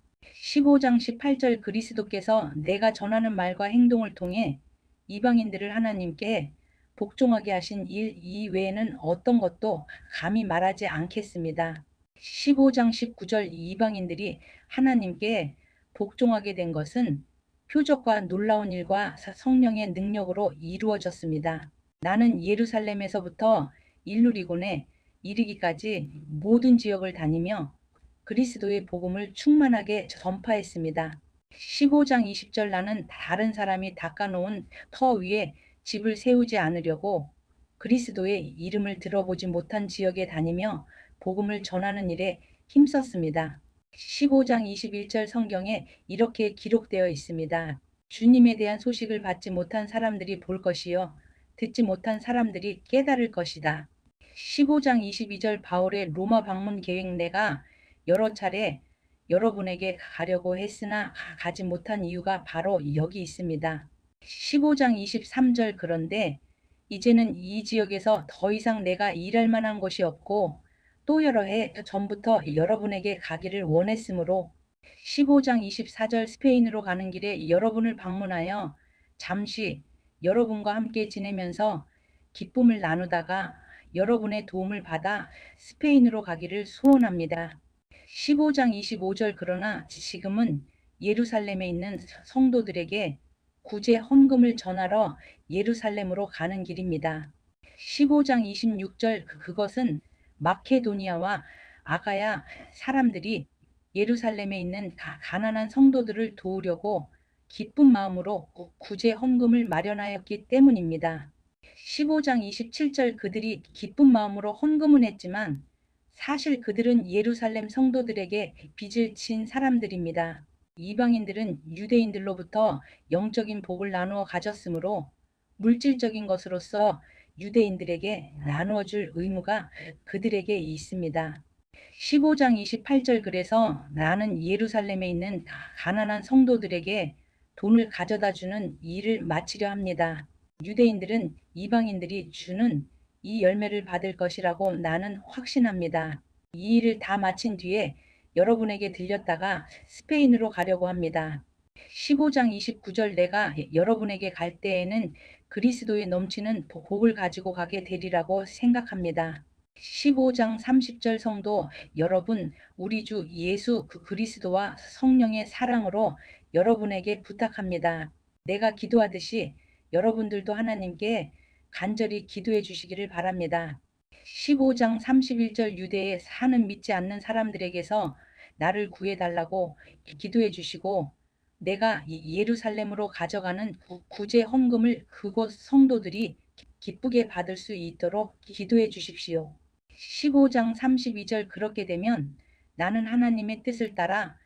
15장 18절 그리스도께서 내가 전하는 말과 행동을 통해 이방인들을 하나님께 복종하게 하신 일 이외에는 어떤 것도 감히 말하지 않겠습니다. 15장 19절 이방인들이 하나님께 복종하게 된 것은 표적과 놀라운 일과 성령의 능력으로 이루어졌습니다. 나는 예루살렘에서부터 일루리곤에 이르기까지 모든 지역을 다니며 그리스도의 복음을 충만하게 전파했습니다. 15장 20절 나는 다른 사람이 닦아놓은 터 위에 집을 세우지 않으려고 그리스도의 이름을 들어보지 못한 지역에 다니며 복음을 전하는 일에 힘썼습니다. 15장 21절 성경에 이렇게 기록되어 있습니다. 주님에 대한 소식을 받지 못한 사람들이 볼 것이요 듣지 못한 사람들이 깨달을 것이다. 15장 22절 바울의 로마 방문 계획 내가 여러 차례 여러분에게 가려고 했으나 가지 못한 이유가 바로 여기 있습니다. 15장 23절 그런데 이제는 이 지역에서 더 이상 내가 일할 만한 곳이 없고 또 여러 해 전부터 여러분에게 가기를 원했으므로 15장 24절 스페인으로 가는 길에 여러분을 방문하여 잠시 여러분과 함께 지내면서 기쁨을 나누다가 여러분의 도움을 받아 스페인으로 가기를 소원합니다. 15장 25절 그러나 지금은 예루살렘에 있는 성도들에게 구제 헌금을 전하러 예루살렘으로 가는 길입니다. 15장 26절 그것은 마케도니아와 아가야 사람들이 예루살렘에 있는 가난한 성도들을 도우려고 기쁜 마음으로 구제 헌금을 마련하였기 때문입니다. 15장 27절 그들이 기쁜 마음으로 헌금은 했지만 사실 그들은 예루살렘 성도들에게 빚을 진 사람들입니다. 이방인들은 유대인들로부터 영적인 복을 나누어 가졌으므로 물질적인 것으로서 유대인들에게 나누어 줄 의무가 그들에게 있습니다. 15장 28절 그래서 나는 예루살렘에 있는 가난한 성도들에게 돈을 가져다 주는 일을 마치려 합니다. 유대인들은 이방인들이 주는 이 열매를 받을 것이라고 나는 확신합니다. 이 일을 다 마친 뒤에 여러분에게 들렸다가 스페인으로 가려고 합니다. 15장 29절 내가 여러분에게 갈 때에는 그리스도의 넘치는 복을 가지고 가게 되리라고 생각합니다. 15장 30절 성도 여러분 우리 주 예수 그리스도와 성령의 사랑으로 여러분에게 부탁합니다. 내가 기도하듯이 여러분들도 하나님께 간절히 기도해 주시기를 바랍니다. 15장 31절 유대에 사는 믿지 않는 사람들에게서 나를 구해달라고 기도해 주시고 내가 예루살렘으로 가져가는 구제 헌금을 그곳 성도들이 기쁘게 받을 수 있도록 기도해 주십시오. 15장 32절 그렇게 되면 나는 하나님의 뜻을 따라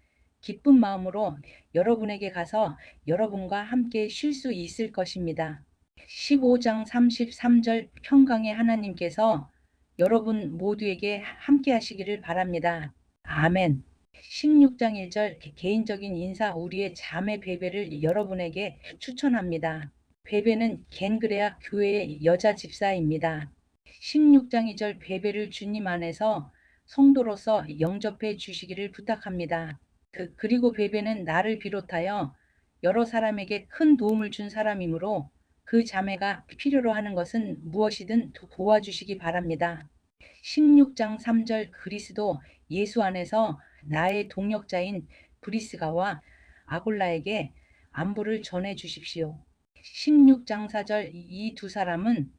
기쁜 마음으로 여러분에게 가서 여러분과 함께 쉴 수 있을 것입니다. 15장 33절 평강의 하나님께서 여러분 모두에게 함께 하시기를 바랍니다. 아멘. 16장 1절 개인적인 인사 우리의 자매 베베를 여러분에게 추천합니다. 베베는 겐그레아 교회의 여자 집사입니다. 16장 2절 베베를 주님 안에서 성도로서 영접해 주시기를 부탁합니다. 그리고 베베는 나를 비롯하여 여러 사람에게 큰 도움을 준 사람이므로 그 자매가 필요로 하는 것은 무엇이든 도와주시기 바랍니다. 16장 3절 그리스도 예수 안에서 나의 동력자인 브리스가와 아굴라에게 안부를 전해 주십시오. 16장 4절 이 두 사람은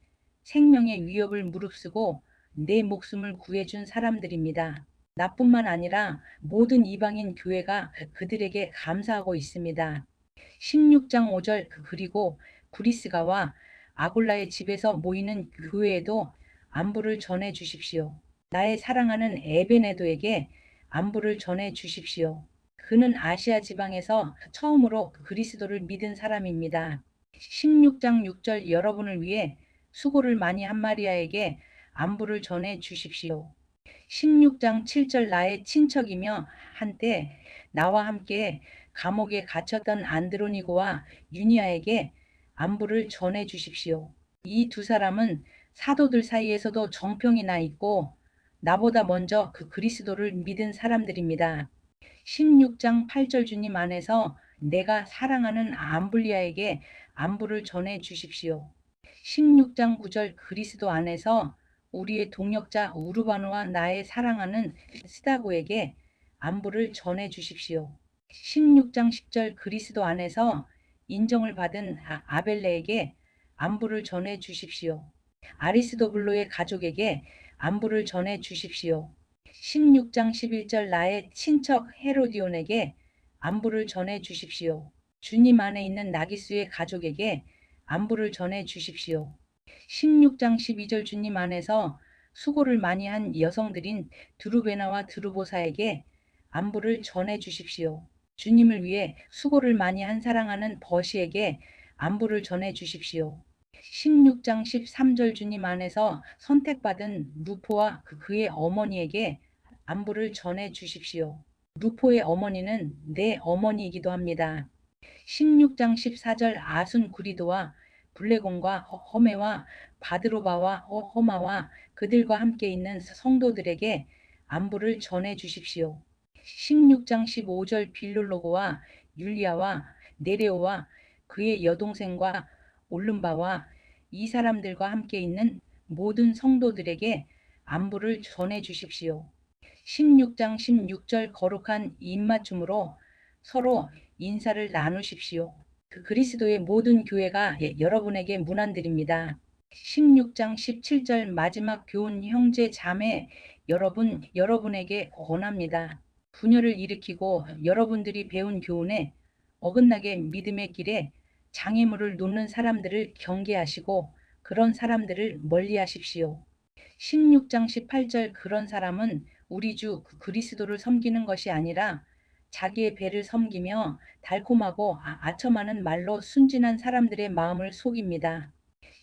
생명의 위협을 무릅쓰고 내 목숨을 구해준 사람들입니다. 나뿐만 아니라 모든 이방인 교회가 그들에게 감사하고 있습니다. 16장 5절 그리고 브리스가와 아굴라의 집에서 모이는 교회에도 안부를 전해 주십시오. 나의 사랑하는 에베네도에게 안부를 전해 주십시오. 그는 아시아 지방에서 처음으로 그리스도를 믿은 사람입니다. 16장 6절 여러분을 위해 수고를 많이 한 마리아에게 안부를 전해 주십시오. 16장 7절 나의 친척이며 한때 나와 함께 감옥에 갇혔던 안드로니고와 유니아에게 안부를 전해 주십시오. 이 두 사람은 사도들 사이에서도 정평이 나 있고 나보다 먼저 그 그리스도를 믿은 사람들입니다. 16장 8절 주님 안에서 내가 사랑하는 암블리아에게 안부를 전해 주십시오. 16장 9절 그리스도 안에서 우리의 동역자 우르바노와 나의 사랑하는 스다고에게 안부를 전해 주십시오. 16장 10절 그리스도 안에서 인정을 받은 아벨레에게 안부를 전해 주십시오. 아리스도블로의 가족에게 안부를 전해 주십시오. 16장 11절 나의 친척 헤로디온에게 안부를 전해 주십시오. 주님 안에 있는 나기수의 가족에게 안부를 전해 주십시오. 16장 12절 주님 안에서 수고를 많이 한 여성들인 드루베나와 드루보사에게 안부를 전해 주십시오. 주님을 위해 수고를 많이 한 사랑하는 버시에게 안부를 전해 주십시오. 16장 13절 주님 안에서 선택받은 루포와 그의 어머니에게 안부를 전해 주십시오. 루포의 어머니는 내 어머니이기도 합니다. 16장 14절 아순 구리도와 블레곤과 허메와 바드로바와 허마와 그들과 함께 있는 성도들에게 안부를 전해 주십시오. 16장 15절 빌룰로고와 율리아와 네레오와 그의 여동생과 올름바와 이 사람들과 함께 있는 모든 성도들에게 안부를 전해 주십시오. 16장 16절 거룩한 입맞춤으로 서로 인사를 나누십시오. 그리스도의 모든 교회가 여러분에게 문안드립니다. 16장 17절 마지막 교훈 형제 자매 여러분에게 권합니다. 분열을 일으키고 여러분들이 배운 교훈에 어긋나게 믿음의 길에 장애물을 놓는 사람들을 경계하시고 그런 사람들을 멀리하십시오. 16장 18절 그런 사람은 우리 주 그리스도를 섬기는 것이 아니라 자기의 배를 섬기며 달콤하고 아첨하는 말로 순진한 사람들의 마음을 속입니다.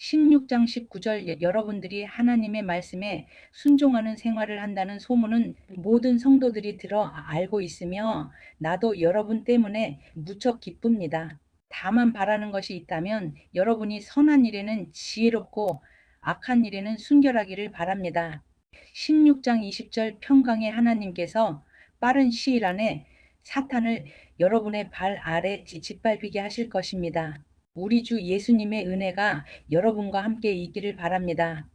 16장 19절 여러분들이 하나님의 말씀에 순종하는 생활을 한다는 소문은 모든 성도들이 들어 알고 있으며 나도 여러분 때문에 무척 기쁩니다. 다만 바라는 것이 있다면 여러분이 선한 일에는 지혜롭고 악한 일에는 순결하기를 바랍니다. 16장 20절 평강의 하나님께서 빠른 시일 안에 사탄을 여러분의 발 아래 짓밟히게 하실 것입니다. 우리 주 예수님의 은혜가 여러분과 함께 있기를 바랍니다.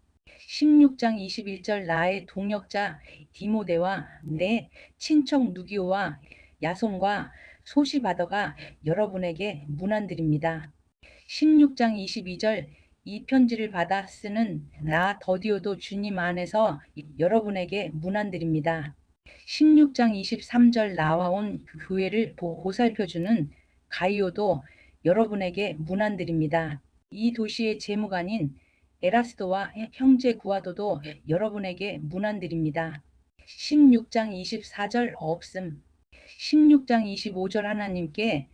16장 21절 나의 동역자 디모데와 내 친척 누기오와 야손과 소시바더가 여러분에게 문안드립니다. 16장 22절 이 편지를 받아 쓰는 나 더디오도 주님 안에서 여러분에게 문안드립니다. 16장 23절 나와 온 교회를 보살펴주는 가이오도 여러분에게 문안드립니다. 이 도시의 재무관인 에라스도와 형제 구아도도 여러분에게 문안드립니다. 16장 24절 없음. 16장 25절 하나님께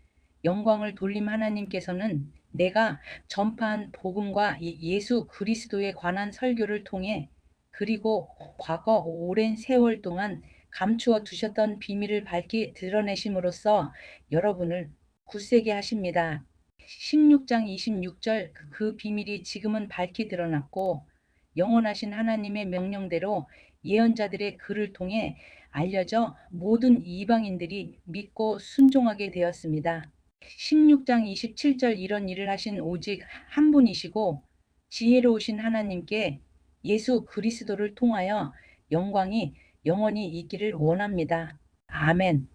영광을 돌림. 하나님께서는 내가 전파한 복음과 예수 그리스도에 관한 설교를 통해 그리고 과거 오랜 세월 동안 감추어 두셨던 비밀을 밝히 드러내심으로써 여러분을 굳세게 하십니다. 16장 26절 그 비밀이 지금은 밝히 드러났고 영원하신 하나님의 명령대로 예언자들의 글을 통해 알려져 모든 이방인들이 믿고 순종하게 되었습니다. 16장 27절 이런 일을 하신 오직 한 분이시고 지혜로우신 하나님께 예수 그리스도를 통하여 영광이 영원히 있기를 원합니다. 아멘.